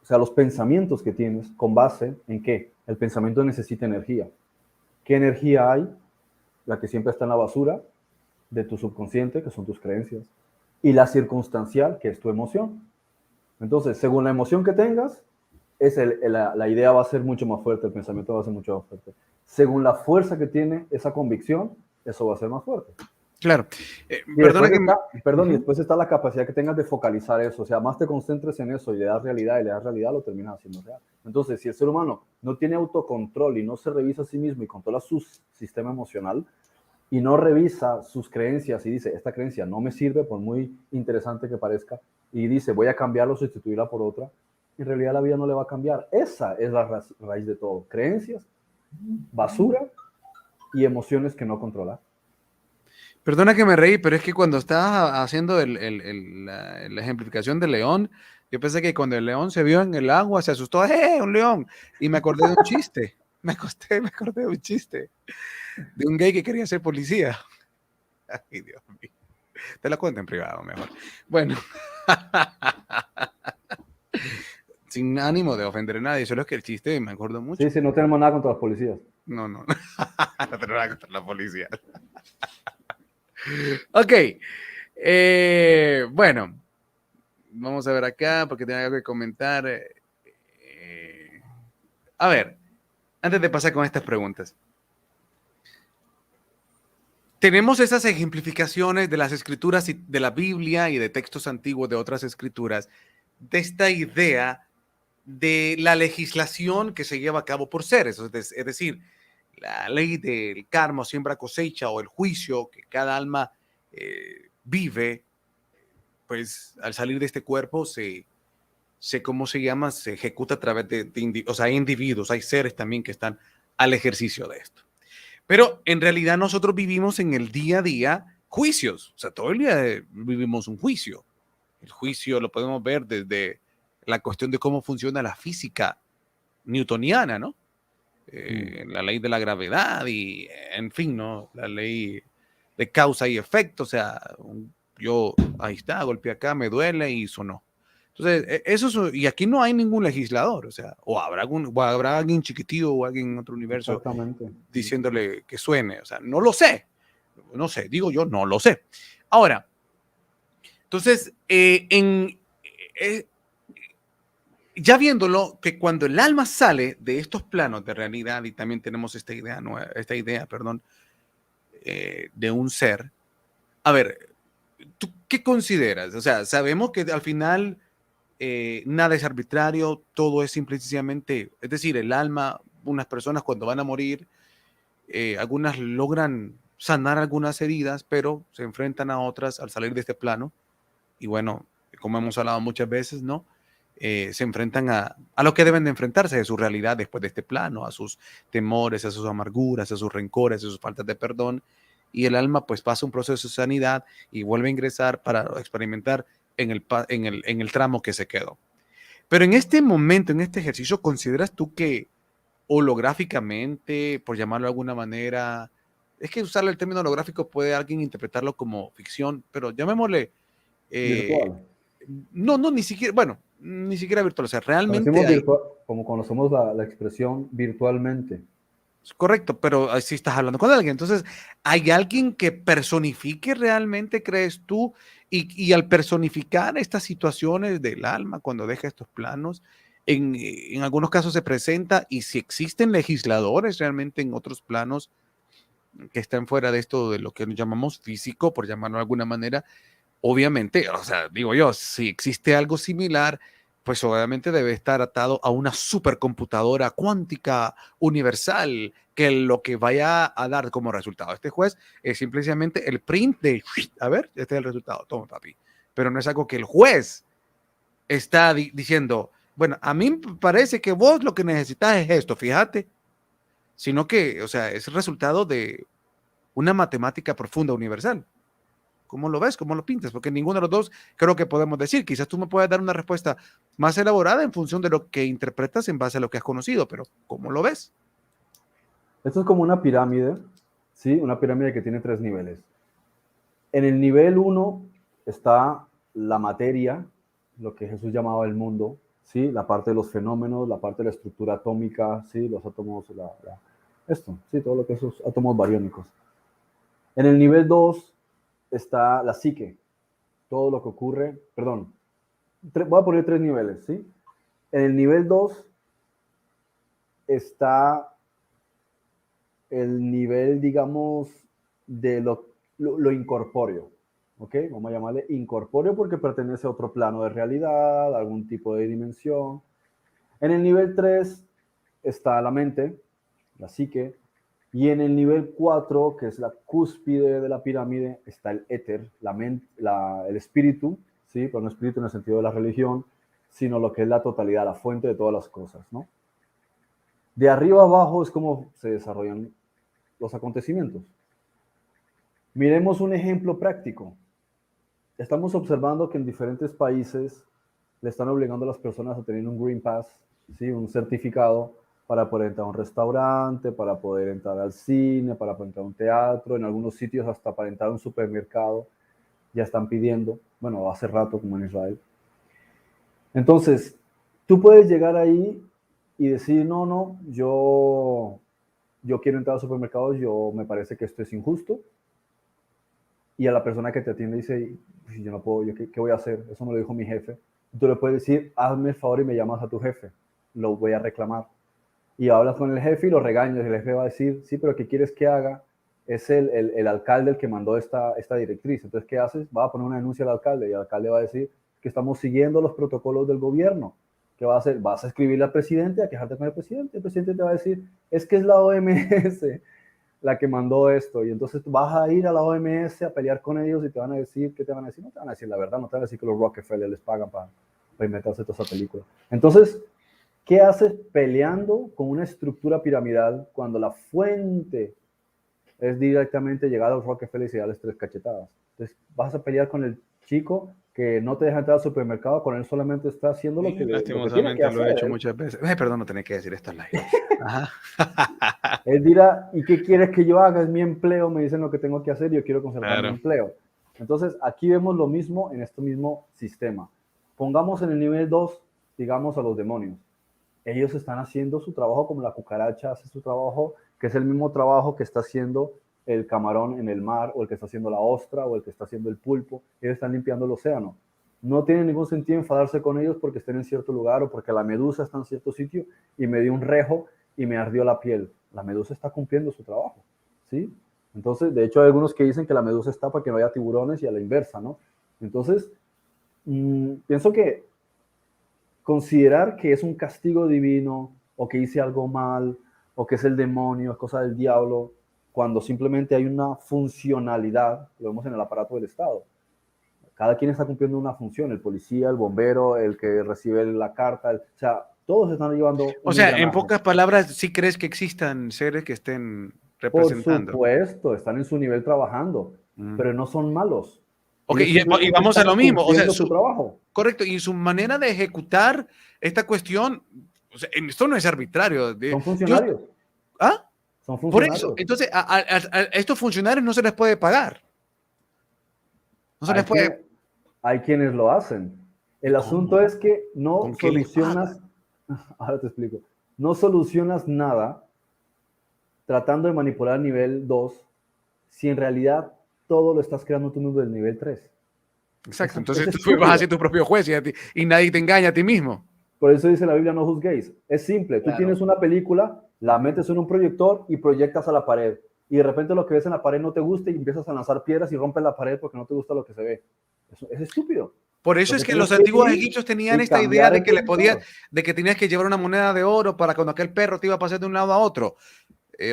o sea, los pensamientos que tienes, con base en qué? El pensamiento necesita energía. ¿Qué energía hay? La que siempre está en la basura de tu subconsciente, que son tus creencias, y la circunstancial, que es tu emoción. Entonces, según la emoción que tengas, la idea va a ser mucho más fuerte, el pensamiento va a ser mucho más fuerte. Según la fuerza que tiene esa convicción, eso va a ser más fuerte. Claro. Y después está la capacidad que tengas de focalizar eso. O sea, más te concentres en eso y le das realidad, lo terminas haciendo real. Entonces, si el ser humano no tiene autocontrol y no se revisa a sí mismo y controla su sistema emocional y no revisa sus creencias y dice, esta creencia no me sirve por muy interesante que parezca, y dice, voy a cambiarla o sustituirla por otra, en realidad la vida no le va a cambiar. Esa es la raíz de todo. Creencias, basura y emociones que no controla. Perdona que me reí, pero es que cuando estabas haciendo la ejemplificación del león, yo pensé que cuando el león se vio en el agua se asustó, ¡eh, un león! Y me acordé de un chiste. Me acordé de un chiste. De un gay que quería ser policía. Ay, Dios mío. Te lo cuento en privado mejor. Bueno. Sin ánimo de ofender a nadie, solo es que el chiste me acuerdo mucho. Sí, no tenemos nada contra los policías. No. No tenemos nada contra la policía. Ok. Bueno. Vamos a ver acá, porque tengo algo que comentar. A ver, antes de pasar con estas preguntas. Tenemos esas ejemplificaciones de las escrituras y de la Biblia y de textos antiguos de otras escrituras, de esta idea de la legislación que se lleva a cabo por seres, es decir, la ley del karma, siembra, cosecha, o el juicio que cada alma vive, pues al salir de este cuerpo ¿cómo se llama? Se ejecuta a través o sea, hay individuos, hay seres también que están al ejercicio de esto. Pero en realidad nosotros vivimos en el día a día juicios, o sea, todo el día vivimos un juicio. El juicio lo podemos ver desde la cuestión de cómo funciona la física newtoniana, ¿no? La ley de la gravedad y, en fin, ¿no? La ley de causa y efecto, o sea, ahí está, golpeé acá, me duele y sonó. Entonces, y aquí no hay ningún legislador, o sea, o habrá alguien chiquitito o alguien en otro universo diciéndole que suene, o sea, no lo sé, digo yo, no lo sé. Ahora, entonces, ya viéndolo, que cuando el alma sale de estos planos de realidad, y también tenemos esta idea, de un ser. A ver, ¿tú qué consideras? O sea, sabemos que al final nada es arbitrario, todo es simple y sencillamente, es decir, el alma, unas personas cuando van a morir, algunas logran sanar algunas heridas, pero se enfrentan a otras al salir de este plano. Y bueno, como hemos hablado muchas veces, ¿no? Se enfrentan a lo que deben de enfrentarse, de su realidad después de este plano, a sus temores, a sus amarguras, a sus rencores, a sus faltas de perdón. Y el alma pues pasa un proceso de sanidad y vuelve a ingresar para experimentar en el tramo que se quedó. Pero en este momento, en este ejercicio, ¿consideras tú que holográficamente, por llamarlo de alguna manera, es que usar el término holográfico puede alguien interpretarlo como ficción, pero llamémosle, eh, Virtual. no, ni siquiera, bueno, ni siquiera virtual, o sea, Cuando realmente decimos hay, virtual, como conocemos la expresión virtualmente. correcto, pero así estás hablando con alguien. Entonces, ¿hay alguien que personifique realmente, crees tú? Y al personificar estas situaciones del alma cuando deja estos planos, en algunos casos se presenta, y si existen legisladores realmente en otros planos que están fuera de esto de lo que llamamos físico, por llamarlo de alguna manera, obviamente, o sea, digo yo, si existe algo similar, pues obviamente debe estar atado a una supercomputadora cuántica universal, que lo que vaya a dar como resultado este juez es simplemente el print de, a ver, este es el resultado, toma papi. Pero no es algo que el juez está diciendo, bueno, a mí me parece que vos lo que necesitas es esto, fíjate, sino que, o sea, es el resultado de una matemática profunda universal. ¿Cómo lo ves? ¿Cómo lo pintas? Porque ninguno de los dos creo que podemos decir. Quizás tú me puedas dar una respuesta más elaborada en función de lo que interpretas en base a lo que has conocido, pero ¿cómo lo ves? Esto es como una pirámide, ¿sí? Una pirámide que tiene 3 niveles. En el nivel 1 está la materia, lo que Jesús llamaba el mundo, ¿sí? La parte de los fenómenos, la parte de la estructura atómica, ¿sí? Los átomos, esto, ¿sí? Todo lo que esos átomos bariónicos. En el nivel 2 está la psique, todo lo que ocurre, perdón, voy a poner 3 niveles, ¿sí? En el nivel 2 está el nivel, digamos, de lo incorpóreo, ¿ok? Vamos a llamarle incorpóreo porque pertenece a otro plano de realidad, algún tipo de dimensión. En el nivel 3 está la mente, la psique, y en el nivel 4, que es la cúspide de la pirámide, está el éter, el espíritu, ¿sí? Pero no espíritu en el sentido de la religión, sino lo que es la totalidad, la fuente de todas las cosas, ¿no? De arriba a abajo es como se desarrollan los acontecimientos. Miremos un ejemplo práctico. Estamos observando que en diferentes países le están obligando a las personas a tener un Green Pass, ¿sí? Un certificado para poder entrar a un restaurante, para poder entrar al cine, para poder entrar a un teatro, en algunos sitios hasta para entrar a un supermercado, ya están pidiendo, bueno, hace rato como en Israel. Entonces, tú puedes llegar ahí y decir, no, yo quiero entrar al supermercado, me parece que esto es injusto. Y a la persona que te atiende dice, yo no puedo, ¿qué voy a hacer? Eso me lo dijo mi jefe. Tú le puedes decir, hazme el favor y me llamas a tu jefe. Lo voy a reclamar. Y hablas con el jefe y lo regañas. El jefe va a decir, sí, pero ¿qué quieres que haga? Es el alcalde el que mandó esta directriz. Entonces, ¿qué haces? Va a poner una denuncia al alcalde y el alcalde va a decir que estamos siguiendo los protocolos del gobierno. ¿Qué va a hacer? Vas a escribirle al presidente, a quejarte con el presidente. El presidente te va a decir, es que es la OMS la que mandó esto, y entonces vas a ir a la OMS a pelear con ellos y te van a decir, ¿qué te van a decir? No te van a decir la verdad, no te van a decir que los Rockefeller les pagan para inventarse toda esa película. Entonces, ¿qué haces peleando con una estructura piramidal cuando la fuente es directamente llegar a los Rockefeller y darles 3 cachetadas? Entonces, vas a pelear con el chico que no te deja entrar al supermercado, con él solamente está haciendo lo que tiene que hacer. Lo he hecho muchas veces. Perdón, no tenés que decir esto al aire. Ajá. Él dirá, ¿y qué quieres que yo haga? Es mi empleo, me dicen lo que tengo que hacer y yo quiero conservar mi empleo. Entonces, aquí vemos lo mismo en este mismo sistema. Pongamos en el nivel 2, digamos, a los demonios. Ellos están haciendo su trabajo como la cucaracha hace su trabajo, que es el mismo trabajo que está haciendo el camarón en el mar, o el que está haciendo la ostra, o el que está haciendo el pulpo. Ellos están limpiando el océano. No tiene ningún sentido enfadarse con ellos porque estén en cierto lugar o porque la medusa está en cierto sitio y me dio un rejo y me ardió la piel. La medusa está cumpliendo su trabajo, ¿sí? Entonces, de hecho, hay algunos que dicen que la medusa está para que no haya tiburones y a la inversa, ¿no? Entonces, pienso que considerar que es un castigo divino o que hice algo mal o que es el demonio, es cosa del diablo, cuando simplemente hay una funcionalidad, lo vemos en el aparato del Estado. Cada quien está cumpliendo una función, el policía, el bombero, el que recibe la carta, o sea, todos están llevando un O sea, en engranaje. pocas palabras, ¿sí crees que existan seres que estén Por representando? supuesto, están en su nivel trabajando, pero no son malos. Ok, Ellos y simplemente vamos a están lo mismo, o sea, cumpliendo su trabajo. correcto, y su manera de ejecutar esta cuestión, o sea, esto no es arbitrario. Son funcionarios. ¿Ah? Son Por eso, funcionarios. entonces a estos funcionarios no se les puede pagar. No se Hay, les puede. hay quienes lo hacen. El asunto ¿Cómo? es que no ¿Con qué les solucionas, ahora te explico, no solucionas nada tratando de manipular el nivel 2 si en realidad todo lo estás creando tú mismo del nivel 3. Exacto, Es entonces tú estúpido. vas a ser tu propio juez y nadie te engaña a ti mismo. Por eso dice la Biblia, no juzguéis. Es simple, tú tienes una película, la metes en un proyector y proyectas a la pared. Y de repente lo que ves en la pared no te gusta y empiezas a lanzar piedras y rompes la pared porque no te gusta lo que se ve. Eso es estúpido. Por eso Lo es que tienes los antiguos ir egipcios tenían y esta idea cambiar de el que proyector. de que tenías que llevar una moneda de oro para cuando aquel perro te iba a pasar de un lado a otro.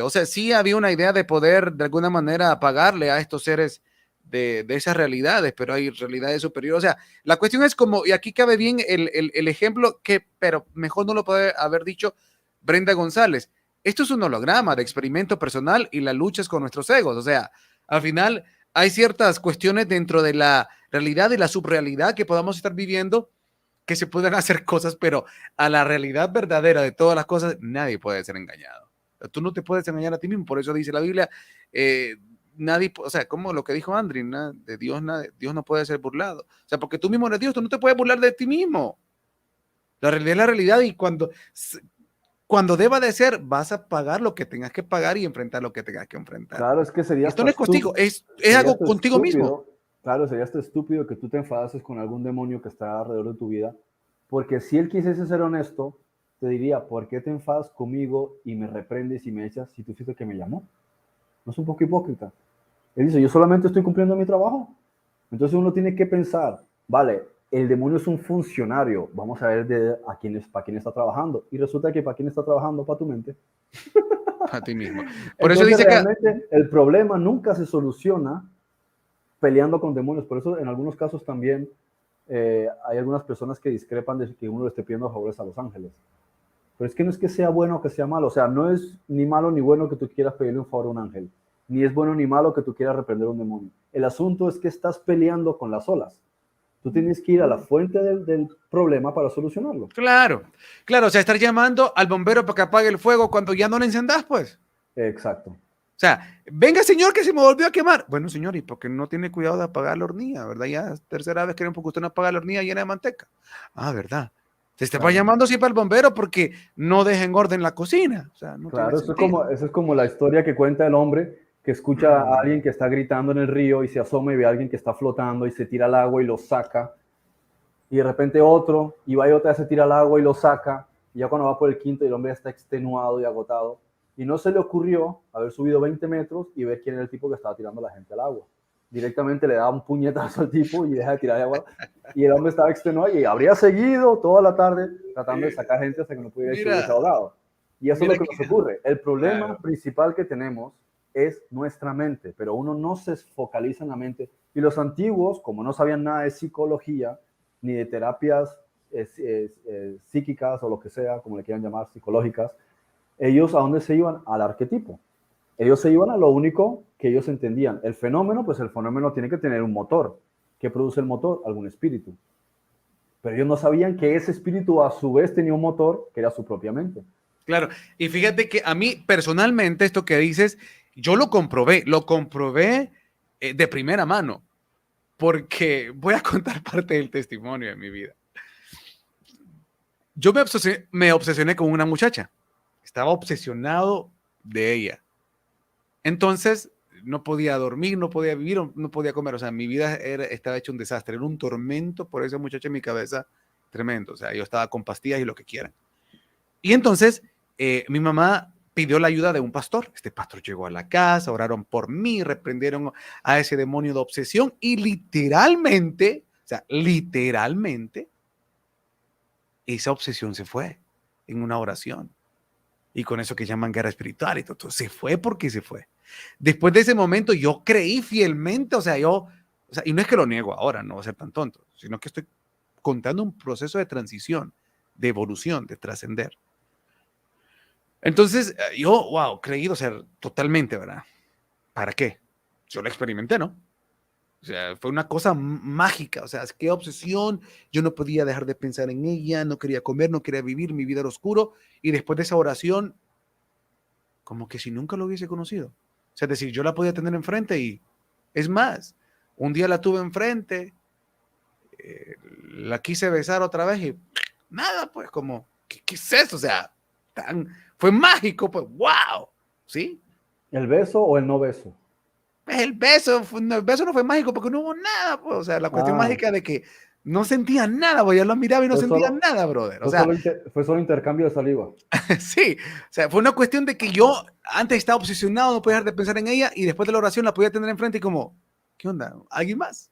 O sea, sí había una idea de poder de alguna manera pagarle a estos seres de esas realidades, pero hay realidades superiores. O sea, la cuestión es como, y aquí cabe bien el ejemplo que, pero mejor no lo puede haber dicho Brenda González. Esto es un holograma de experimento personal y la lucha es con nuestros egos. O sea, al final hay ciertas cuestiones dentro de la realidad y la subrealidad que podamos estar viviendo que se puedan hacer cosas, pero a la realidad verdadera de todas las cosas nadie puede ser engañado. Tú no te puedes engañar a ti mismo, por eso dice la Biblia, nadie, o sea, como lo que dijo Andri, de Dios, Dios no puede ser burlado. O sea, porque tú mismo eres Dios, tú no te puedes burlar de ti mismo. La realidad es la realidad y cuando deba de ser, vas a pagar lo que tengas que pagar y enfrentar lo que tengas que enfrentar. Claro, es que sería Esto hasta no es contigo, es sería algo hasta contigo mismo. estúpido. Claro, sería hasta estúpido que tú te enfadases con algún demonio que está alrededor de tu vida. Porque si él quisiese ser honesto, te diría, ¿por qué te enfadas conmigo y me reprendes y me echas si tú fuiste el que me llamó? ¿No es un poco hipócrita? Él dice, yo solamente estoy cumpliendo mi trabajo. Entonces uno tiene que pensar, vale, el demonio es un funcionario, vamos a ver para quién está trabajando. Y resulta que para quién está trabajando, para tu mente. A ti mismo. Por Entonces, eso dice realmente el problema nunca se soluciona peleando con demonios. Por eso en algunos casos también hay algunas personas que discrepan de que uno le esté pidiendo favores a los ángeles. Pero es que no es que sea bueno o que sea malo. O sea, no es ni malo ni bueno que tú quieras pedirle un favor a un ángel. Ni es bueno ni malo que tú quieras reprender a un demonio. El asunto es que estás peleando con las olas. Tú tienes que ir a la fuente del problema para solucionarlo. Claro, claro, o sea, estar llamando al bombero para que apague el fuego cuando ya no le encendás, pues. Exacto. O sea, venga señor que se me volvió a quemar. Bueno, señor, y porque no tiene cuidado de apagar la hornilla, ¿verdad? Ya es tercera vez que porque usted no apaga la hornilla llena de manteca. Ah, ¿verdad? Se está Claro. llamando siempre al bombero porque no deja en orden la cocina. O sea, no Claro, tiene sentido. eso es como la historia que cuenta el hombre que escucha a alguien que está gritando en el río y se asoma y ve a alguien que está flotando y se tira al agua y lo saca. Y de repente otro, y va y otra vez se tira al agua y lo saca. Y ya cuando va por el quinto, el hombre ya está extenuado y agotado. Y no se le ocurrió haber subido 20 metros y ver quién era el tipo que estaba tirando a la gente al agua. Directamente le da un puñetazo al tipo y deja de tirar de agua. Y el hombre estaba extenuado y habría seguido toda la tarde tratando de sacar gente hasta que no pudiera ser ahogado. Y eso es lo que nos ocurre. El problema principal que tenemos es nuestra mente, pero uno no se focaliza en la mente. Y los antiguos, como no sabían nada de psicología, ni de terapias psíquicas o lo que sea, como le quieran llamar, psicológicas, ellos ¿a dónde se iban? Al arquetipo. Ellos se iban a lo único que ellos entendían. El fenómeno, pues el fenómeno tiene que tener un motor. ¿Qué produce el motor? Algún espíritu. Pero ellos no sabían que ese espíritu a su vez tenía un motor que era su propia mente. Claro, y fíjate que a mí personalmente esto que dices, yo lo comprobé de primera mano, porque voy a contar parte del testimonio de mi vida. Yo me obsesioné con una muchacha, estaba obsesionado de ella. Entonces, no podía dormir, no podía vivir, no podía comer. O sea, mi vida estaba hecho un desastre, era un tormento por esa muchacha en mi cabeza tremendo. O sea, yo estaba con pastillas y lo que quieran. Y entonces, mi mamá pidió la ayuda de un pastor. Este pastor llegó a la casa, oraron por mí, reprendieron a ese demonio de obsesión y literalmente, o sea, literalmente, esa obsesión se fue en una oración. Y con eso que llaman guerra espiritual y todo, se fue porque se fue. Después de ese momento yo creí fielmente, o sea, y no es que lo niego ahora, no voy a ser tan tonto, sino que estoy contando un proceso de transición, de evolución, de trascender. Entonces, yo, wow, creído ser totalmente, ¿verdad? ¿Para qué? Yo lo experimenté, ¿no? O sea, fue una cosa mágica, o sea, qué obsesión, yo no podía dejar de pensar en ella, no quería comer, no quería vivir, mi vida era oscuro, y después de esa oración, como que si nunca lo hubiese conocido. O sea, es decir, yo la podía tener enfrente y, es más, un día la tuve enfrente, la quise besar otra vez y nada, pues como, ¿qué es eso? O sea, fue mágico, pues, wow, ¿sí? ¿El beso o el no beso? El beso no fue mágico porque no hubo nada, pues, o sea, la cuestión Ah, mágica de que no sentía nada, pues, ya lo miraba y no fue sentía solo, nada, brother, o fue sea, solo, fue solo intercambio de saliva. sí, o sea, fue una cuestión de que yo antes estaba obsesionado, no podía dejar de pensar en ella y después de la oración la podía tener enfrente y como, ¿qué onda? ¿Alguien más?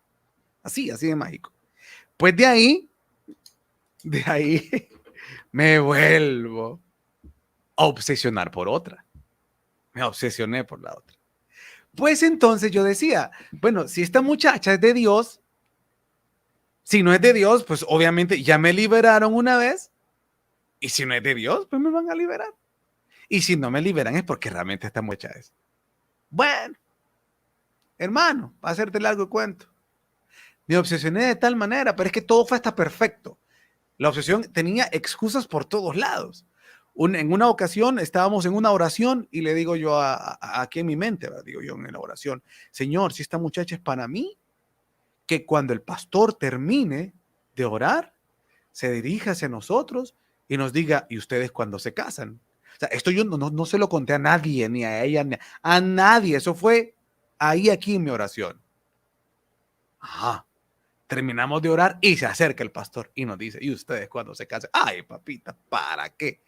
Así de mágico. Pues de ahí me vuelvo a obsesionar por otra. Me obsesioné por la otra. Pues entonces yo decía, bueno, si esta muchacha es de Dios, si no es de Dios, pues obviamente ya me liberaron una vez. Y si no es de Dios, pues me van a liberar. Y si no me liberan es porque realmente esta muchacha es. Bueno, hermano, para hacerte largo el cuento. Me obsesioné de tal manera, pero es que todo fue hasta perfecto. La obsesión tenía excusas por todos lados. En una ocasión estábamos en una oración y le digo yo aquí en mi mente, ¿verdad? Digo yo en la oración, Señor, si esta muchacha es para mí, que cuando el pastor termine de orar, se dirija hacia nosotros y nos diga, ¿y ustedes cuándo se casan? O sea, esto yo no se lo conté a nadie, ni a ella, ni a nadie. Eso fue ahí, aquí en mi oración. Ajá. Terminamos de orar y se acerca el pastor y nos dice, ¿y ustedes cuándo se casan? Ay, papita, ¿para qué?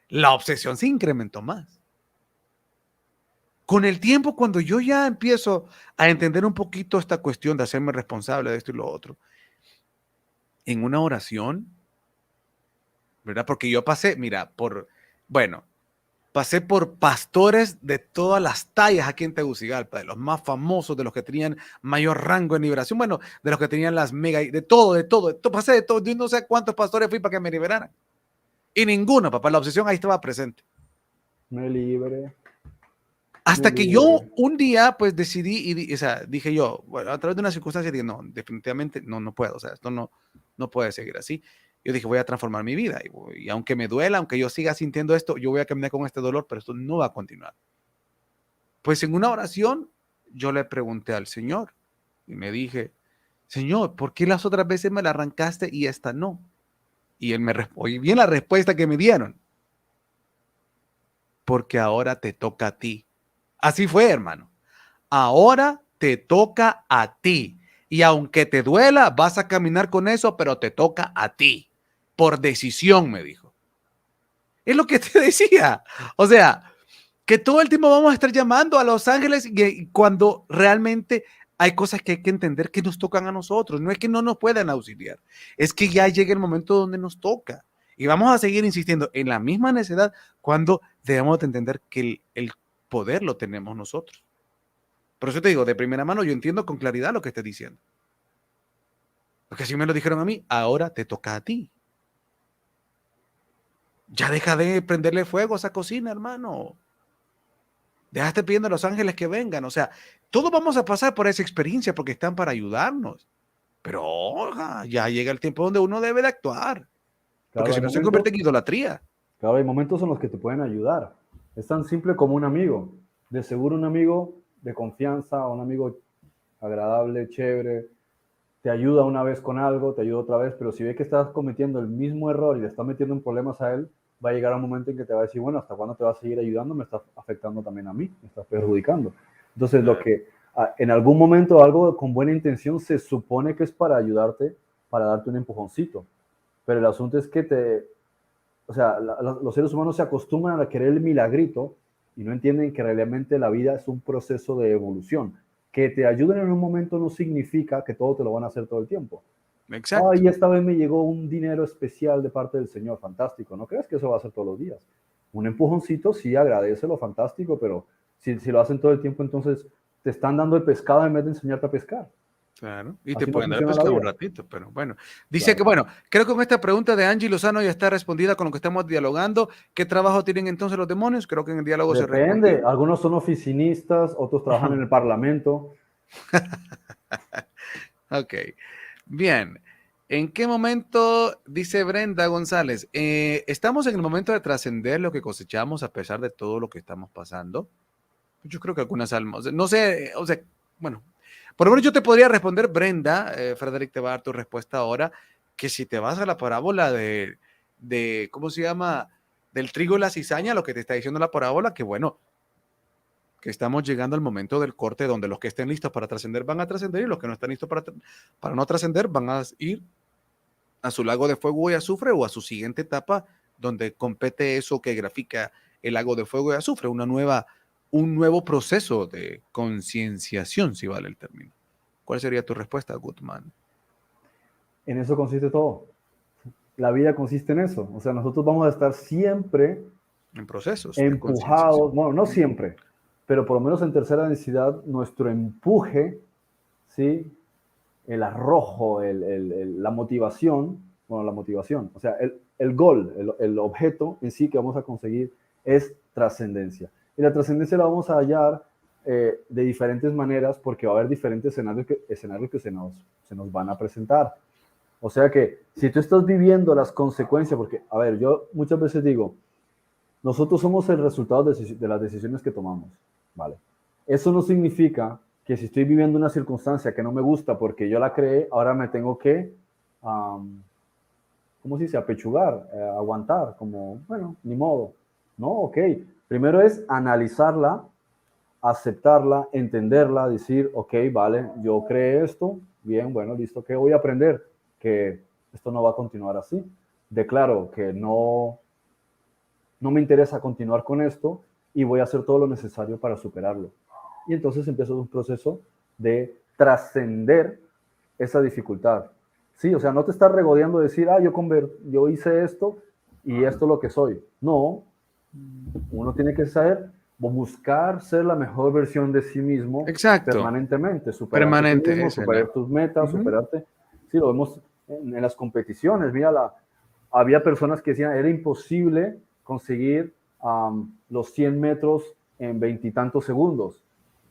La obsesión se incrementó más. Con el tiempo, cuando yo ya empiezo a entender un poquito esta cuestión de hacerme responsable de esto y lo otro, en una oración, ¿verdad? Porque yo pasé, mira, pasé por pastores de todas las tallas aquí en Tegucigalpa, de los más famosos, de los que tenían mayor rango en liberación, bueno, de los que tenían las mega, de todo, pasé de todo, yo no sé cuántos pastores fui para que me liberaran. Y ninguno, papá, la obsesión ahí estaba presente. Me libre. Hasta que yo un día, pues decidí, o sea, dije yo, bueno, a través de una circunstancia, dije, no, definitivamente no puedo, o sea, esto no puede seguir así. Yo dije, voy a transformar mi vida y aunque me duela, aunque yo siga sintiendo esto, yo voy a caminar con este dolor, pero esto no va a continuar. Pues en una oración, yo le pregunté al Señor y me dije, Señor, ¿por qué las otras veces me la arrancaste y esta no? Y él me respondió, y bien la respuesta que me dieron, porque ahora te toca a ti. Así fue, hermano. Ahora te toca a ti. Y aunque te duela, vas a caminar con eso, pero te toca a ti. Por decisión, me dijo. Es lo que te decía. O sea, que todo el tiempo vamos a estar llamando a los ángeles y cuando realmente hay cosas que hay que entender que nos tocan a nosotros. No es que no nos puedan auxiliar. Es que ya llega el momento donde nos toca. Y vamos a seguir insistiendo en la misma necesidad cuando debemos de entender que el poder lo tenemos nosotros. Por eso te digo, de primera mano, yo entiendo con claridad lo que estás diciendo. Porque así me lo dijeron a mí, ahora te toca a ti. Ya deja de prenderle fuego a esa cocina, hermano. Deja de estar pidiendo a los ángeles que vengan. O sea, todos vamos a pasar por esa experiencia porque están para ayudarnos. Pero oiga, ya llega el tiempo donde uno debe de actuar. Porque Claro, si no se convierte en idolatría. Claro, hay momentos en los que te pueden ayudar. Es tan simple como un amigo. De seguro un amigo de confianza, un amigo agradable, chévere, te ayuda una vez con algo, te ayuda otra vez, pero si ve que estás cometiendo el mismo error y le estás metiendo en problemas a él, va a llegar un momento en que te va a decir, bueno, ¿hasta cuándo te vas a seguir ayudando? Me estás afectando también a mí, me estás perjudicando. Entonces, lo que en algún momento algo con buena intención se supone que es para ayudarte, para darte un empujoncito. Pero el asunto es que los seres humanos se acostumbran a querer el milagrito y no entienden que realmente la vida es un proceso de evolución. Que te ayuden en un momento no significa que todo te lo van a hacer todo el tiempo. Exacto. Ay, esta vez me llegó un dinero especial de parte del Señor, fantástico. No creas que eso va a ser todos los días. Un empujoncito, sí, agradecelo, fantástico, pero si lo hacen todo el tiempo, entonces te están dando el pescado en vez de enseñarte a pescar. Claro, y Así te no pueden dar el funciona la pescado un vida. ratito, pero bueno. Dice Claro. que, bueno, creo que con esta pregunta de Angie Lozano ya está respondida con lo que estamos dialogando. ¿Qué trabajo tienen entonces los demonios? Creo que en el diálogo se respondió. Depende, algunos son oficinistas, otros trabajan en el Parlamento. Ok, bien. ¿En qué momento, dice Brenda González, estamos en el momento de trascender lo que cosechamos a pesar de todo lo que estamos pasando? Yo creo que algunas almas, no sé, o sea, bueno, por lo menos yo te podría responder, Brenda, Frederick te va a dar tu respuesta ahora, que si te vas a la parábola ¿cómo se llama? Del trigo y la cizaña, lo que te está diciendo la parábola, que bueno, que estamos llegando al momento del corte donde los que estén listos para trascender van a trascender y los que no están listos para no trascender van a ir a su lago de fuego y azufre o a su siguiente etapa donde compete eso que grafica el lago de fuego y azufre, un nuevo proceso de concienciación, si vale el término. ¿Cuál sería tu respuesta, Goodman? En eso consiste todo. La vida consiste en eso. O sea, nosotros vamos a estar siempre En procesos de concienciación. empujados, bueno, no siempre, pero por lo menos en tercera densidad, nuestro empuje, ¿sí? El arrojo, la motivación, bueno, la motivación, o sea, el gol, el objeto en sí que vamos a conseguir es trascendencia. Y la trascendencia la vamos a hallar de diferentes maneras porque va a haber diferentes escenarios que se nos van a presentar. O sea que si tú estás viviendo las consecuencias, porque, a ver, yo muchas veces digo, nosotros somos el resultado de las decisiones que tomamos, ¿vale? Eso no significa que si estoy viviendo una circunstancia que no me gusta porque yo la creé, ahora me tengo que, ¿cómo se dice? Apechugar, aguantar, como, bueno, ni modo. No, ok. Primero es analizarla, aceptarla, entenderla, decir, ok, vale, yo creé esto, bien, bueno, listo, ¿qué voy a aprender? Que esto no va a continuar así. Declaro que no me interesa continuar con esto y voy a hacer todo lo necesario para superarlo. Y entonces empieza un proceso de trascender esa dificultad. Sí, o sea, no te estás regodeando de decir, yo hice esto y esto es lo que soy. No, uno tiene que saber buscar ser la mejor versión de sí mismo. Exacto. Permanentemente, superarte a ti mismo, superar tus metas, superarte. Sí, lo vemos en las competiciones. Mira, había personas que decían, era imposible conseguir los 100 metros en 20 y tantos segundos.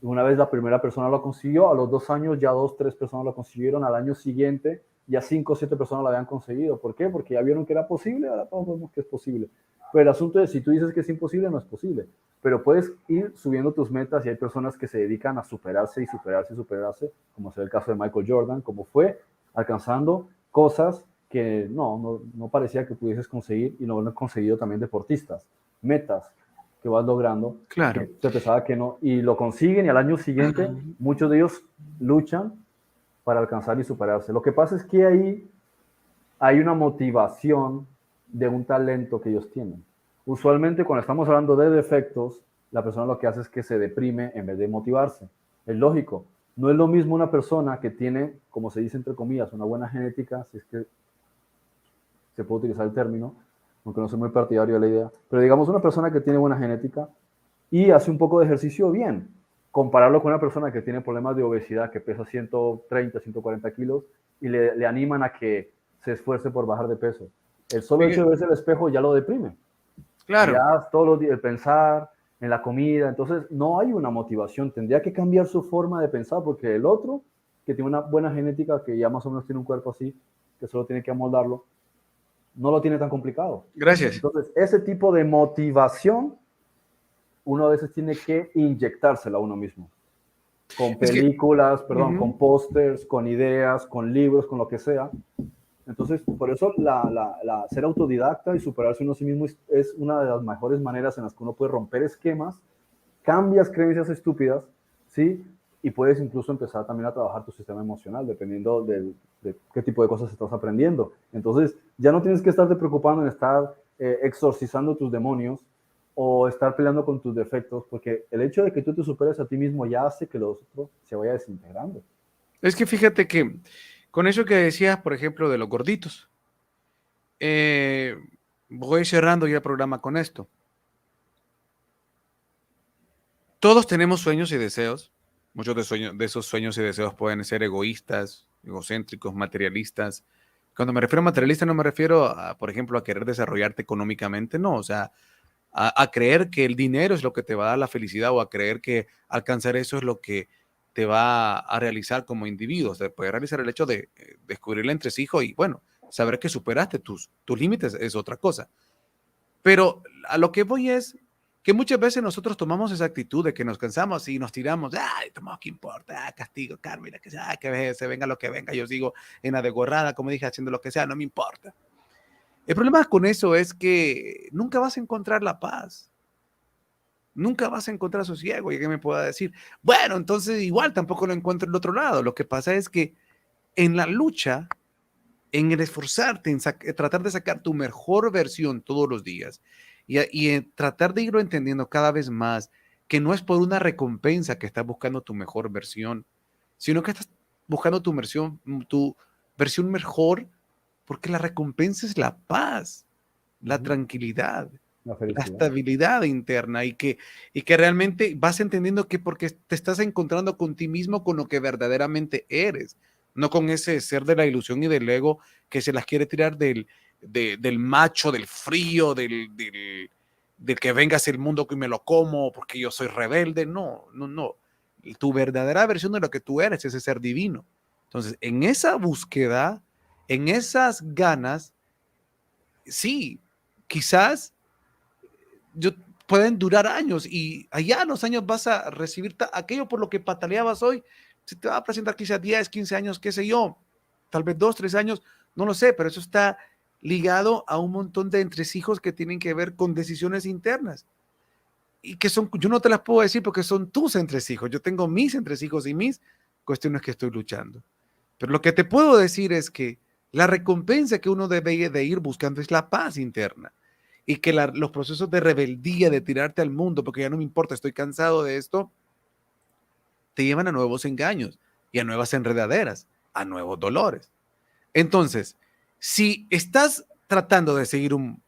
Una vez la primera persona lo consiguió, a los 2 años ya 2, 3 personas lo consiguieron, al año siguiente ya 5 o 7 personas lo habían conseguido. ¿Por qué? Porque ya vieron que era posible, ahora todos vemos que es posible. Pero el asunto es, si tú dices que es imposible, no es posible. Pero puedes ir subiendo tus metas y hay personas que se dedican a superarse y superarse y superarse, como es el caso de Michael Jordan, como fue alcanzando cosas que no parecía que pudieses conseguir y lo han conseguido también deportistas, metas que vas logrando, claro, que se pensaba que no, y lo consiguen y al año siguiente muchos de ellos luchan para alcanzar y superarse. Lo que pasa es que ahí hay una motivación de un talento que ellos tienen. Usualmente cuando estamos hablando de defectos, la persona lo que hace es que se deprime en vez de motivarse. Es lógico. No es lo mismo una persona que tiene, como se dice entre comillas, una buena genética, si es que se puede utilizar el término, aunque no soy muy partidario de la idea, pero digamos una persona que tiene buena genética y hace un poco de ejercicio bien, compararlo con una persona que tiene problemas de obesidad, que pesa 130, 140 kilos, y le animan a que se esfuerce por bajar de peso. El solo hecho de verse el espejo ya lo deprime. Claro. Ya todos los días, el pensar en la comida, entonces no hay una motivación, tendría que cambiar su forma de pensar, porque el otro, que tiene una buena genética, que ya más o menos tiene un cuerpo así, que solo tiene que amoldarlo, no lo tiene tan complicado. Gracias. Entonces, ese tipo de motivación, uno a veces tiene que inyectársela a uno mismo. Con películas, con pósters, con ideas, con libros, con lo que sea. Entonces, por eso ser autodidacta y superarse uno a sí mismo es una de las mejores maneras en las que uno puede romper esquemas, cambias creencias estúpidas, ¿sí? Y puedes incluso empezar también a trabajar tu sistema emocional, dependiendo de qué tipo de cosas estás aprendiendo. Entonces, ya no tienes que estarte preocupando en estar exorcizando tus demonios o estar peleando con tus defectos, porque el hecho de que tú te superes a ti mismo ya hace que los otros se vaya desintegrando. Es que fíjate que con eso que decías, por ejemplo, de los gorditos, voy cerrando ya el programa con esto. Todos tenemos sueños y deseos. Muchos de esos sueños y deseos pueden ser egoístas, egocéntricos, materialistas. Cuando me refiero a materialista no me refiero, por ejemplo, a querer desarrollarte económicamente, no, o sea, a creer que el dinero es lo que te va a dar la felicidad o a creer que alcanzar eso es lo que te va a realizar como individuo. O sea, puede realizar el hecho de descubrir el entresijo y, bueno, saber que superaste tus límites es otra cosa. Pero a lo que voy es que muchas veces nosotros tomamos esa actitud de que nos cansamos y nos tiramos, ay, tomamos, ¿qué importa? Castigo, karma, que se venga lo que venga, yo sigo en la degorrada, como dije, haciendo lo que sea, no me importa. El problema con eso es que nunca vas a encontrar la paz, nunca vas a encontrar sosiego, y que me pueda decir, bueno, entonces igual tampoco lo encuentro en el otro lado. Lo que pasa es que en la lucha, en el esforzarte, en tratar de sacar tu mejor versión todos los días y en tratar de irlo entendiendo cada vez más, que no es por una recompensa que estás buscando tu mejor versión, sino que estás buscando tu versión mejor, porque la recompensa es la paz, la tranquilidad, La la felicidad. estabilidad interna y que realmente vas entendiendo que porque te estás encontrando con ti mismo, con lo que verdaderamente eres, no con ese ser de la ilusión y del ego que se las quiere tirar del macho, del frío, del que vengas el mundo que me lo como porque yo soy rebelde. No, no, no. Tu verdadera versión de lo que tú eres, ese ser divino. Entonces, en esa búsqueda, en esas ganas, sí, quizás yo, pueden durar años y allá en los años vas a recibir aquello por lo que pataleabas hoy. Se te va a presentar quizás 10, 15 años, qué sé yo, tal vez 2, 3 años, no lo sé, pero eso está ligado a un montón de entresijos que tienen que ver con decisiones internas y que son, yo no te las puedo decir porque son tus entresijos. Yo tengo mis entresijos y mis cuestiones que estoy luchando. Pero lo que te puedo decir es que la recompensa que uno debe de ir buscando es la paz interna y que los procesos de rebeldía, de tirarte al mundo, porque ya no me importa, estoy cansado de esto, te llevan a nuevos engaños y a nuevas enredaderas, a nuevos dolores. Entonces, si estás tratando de seguir un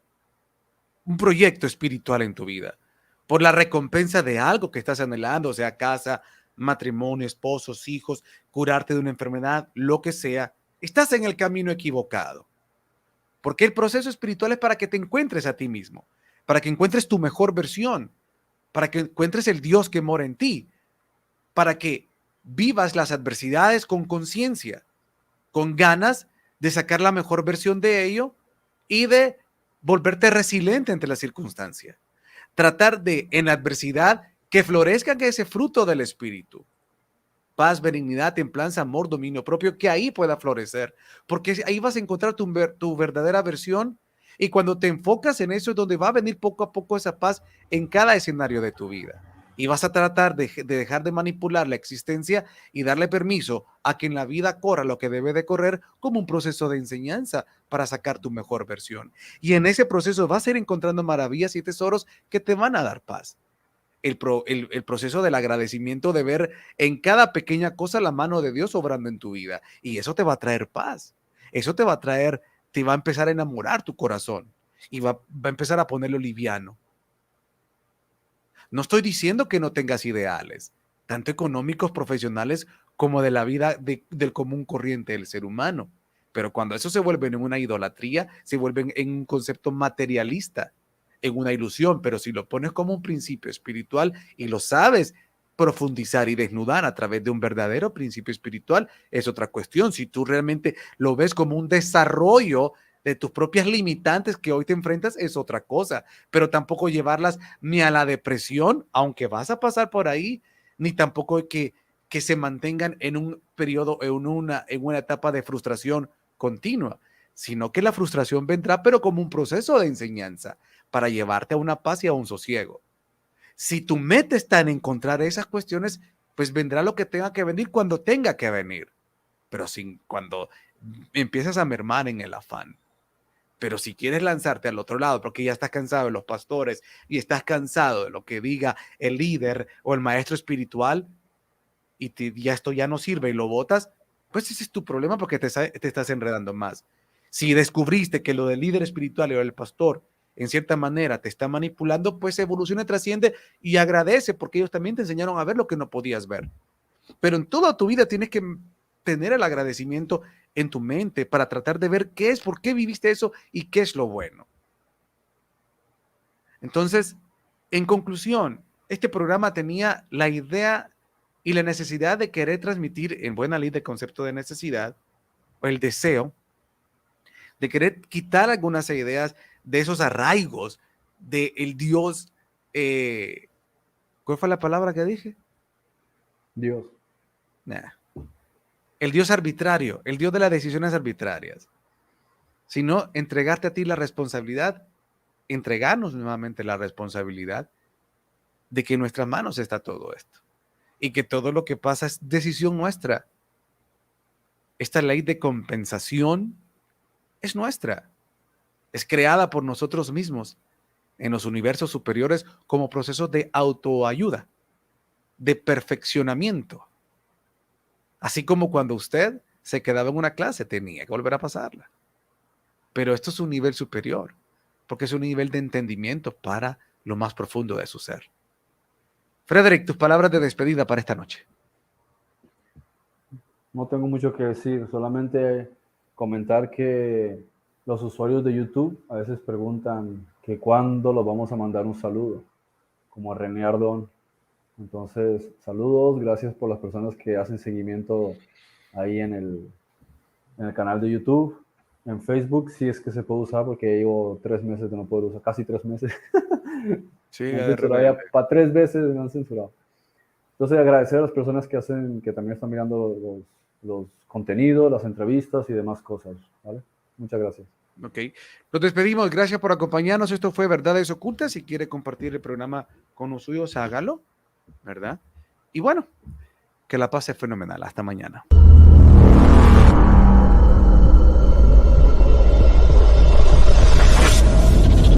proyecto espiritual en tu vida, por la recompensa de algo que estás anhelando, o sea, casa, matrimonio, esposos, hijos, curarte de una enfermedad, lo que sea, estás en el camino equivocado. Porque el proceso espiritual es para que te encuentres a ti mismo, para que encuentres tu mejor versión, para que encuentres el Dios que mora en ti, para que vivas las adversidades con conciencia, con ganas de sacar la mejor versión de ello y de volverte resiliente ante la circunstancia. Tratar de, en la adversidad, que florezca ese fruto del espíritu. Paz, benignidad, templanza, amor, dominio propio, que ahí pueda florecer, porque ahí vas a encontrar tu verdadera versión y cuando te enfocas en eso es donde va a venir poco a poco esa paz en cada escenario de tu vida. Y vas a tratar de dejar de manipular la existencia y darle permiso a que en la vida corra lo que debe de correr como un proceso de enseñanza para sacar tu mejor versión. Y en ese proceso vas a ir encontrando maravillas y tesoros que te van a dar paz. El proceso del agradecimiento de ver en cada pequeña cosa la mano de Dios obrando en tu vida. Y eso te va a traer paz. Eso te va a traer, te va a empezar a enamorar tu corazón y va a empezar a ponerlo liviano. No estoy diciendo que no tengas ideales, tanto económicos, profesionales, como de la vida del común corriente del ser humano. Pero cuando eso se vuelve en una idolatría, se vuelve en un concepto materialista, en una ilusión. Pero si lo pones como un principio espiritual y lo sabes profundizar y desnudar a través de un verdadero principio espiritual, es otra cuestión. Si tú realmente lo ves como un desarrollo de tus propias limitantes que hoy te enfrentas, es otra cosa, pero tampoco llevarlas ni a la depresión, aunque vas a pasar por ahí, ni tampoco que se mantengan en un periodo, en una etapa de frustración continua, sino que la frustración vendrá, pero como un proceso de enseñanza para llevarte a una paz y a un sosiego. Si tu meta está en encontrar esas cuestiones, pues vendrá lo que tenga que venir cuando tenga que venir, pero cuando empiezas a mermar en el afán, Pero si quieres lanzarte al otro lado porque ya estás cansado de los pastores y estás cansado de lo que diga el líder o el maestro espiritual y ya esto ya no sirve y lo botas, pues ese es tu problema porque te estás enredando más. Si descubriste que lo del líder espiritual o del pastor en cierta manera te está manipulando, pues evoluciona y trasciende y agradece porque ellos también te enseñaron a ver lo que no podías ver. Pero en toda tu vida tienes que tener el agradecimiento en tu mente para tratar de ver qué es, por qué viviste eso y qué es lo bueno. Entonces, en conclusión, este programa tenía la idea y la necesidad de querer transmitir en buena ley de concepto de necesidad o el deseo de querer quitar algunas ideas de esos arraigos del Dios. ¿Cuál fue la palabra que dije? Dios. Nah. El Dios arbitrario, el Dios de las decisiones arbitrarias, sino entregarte a ti la responsabilidad, entregarnos nuevamente la responsabilidad de que en nuestras manos está todo esto y que todo lo que pasa es decisión nuestra. Esta ley de compensación es nuestra, es creada por nosotros mismos en los universos superiores como proceso de autoayuda, de perfeccionamiento. Así como cuando usted se quedaba en una clase, tenía que volver a pasarla. Pero esto es un nivel superior, porque es un nivel de entendimiento para lo más profundo de su ser. Frederick, tus palabras de despedida para esta noche. No tengo mucho que decir, solamente comentar que los usuarios de YouTube a veces preguntan que cuándo los vamos a mandar un saludo, como a René Ardón. Entonces, saludos, gracias por las personas que hacen seguimiento ahí en el canal de YouTube. En Facebook sí es que se puede usar porque llevo 3 meses de no poder usar, casi 3 meses. Sí, Me han censurado ya para 3 veces, me han censurado. Entonces, agradecer a las personas que también están mirando los contenidos, las entrevistas y demás cosas, ¿vale? Muchas gracias. Ok, nos despedimos, gracias por acompañarnos. Esto fue Verdades Ocultas. Si quiere compartir el programa con los suyos, hágalo, ¿verdad? Y bueno, que la pase fenomenal. Hasta mañana.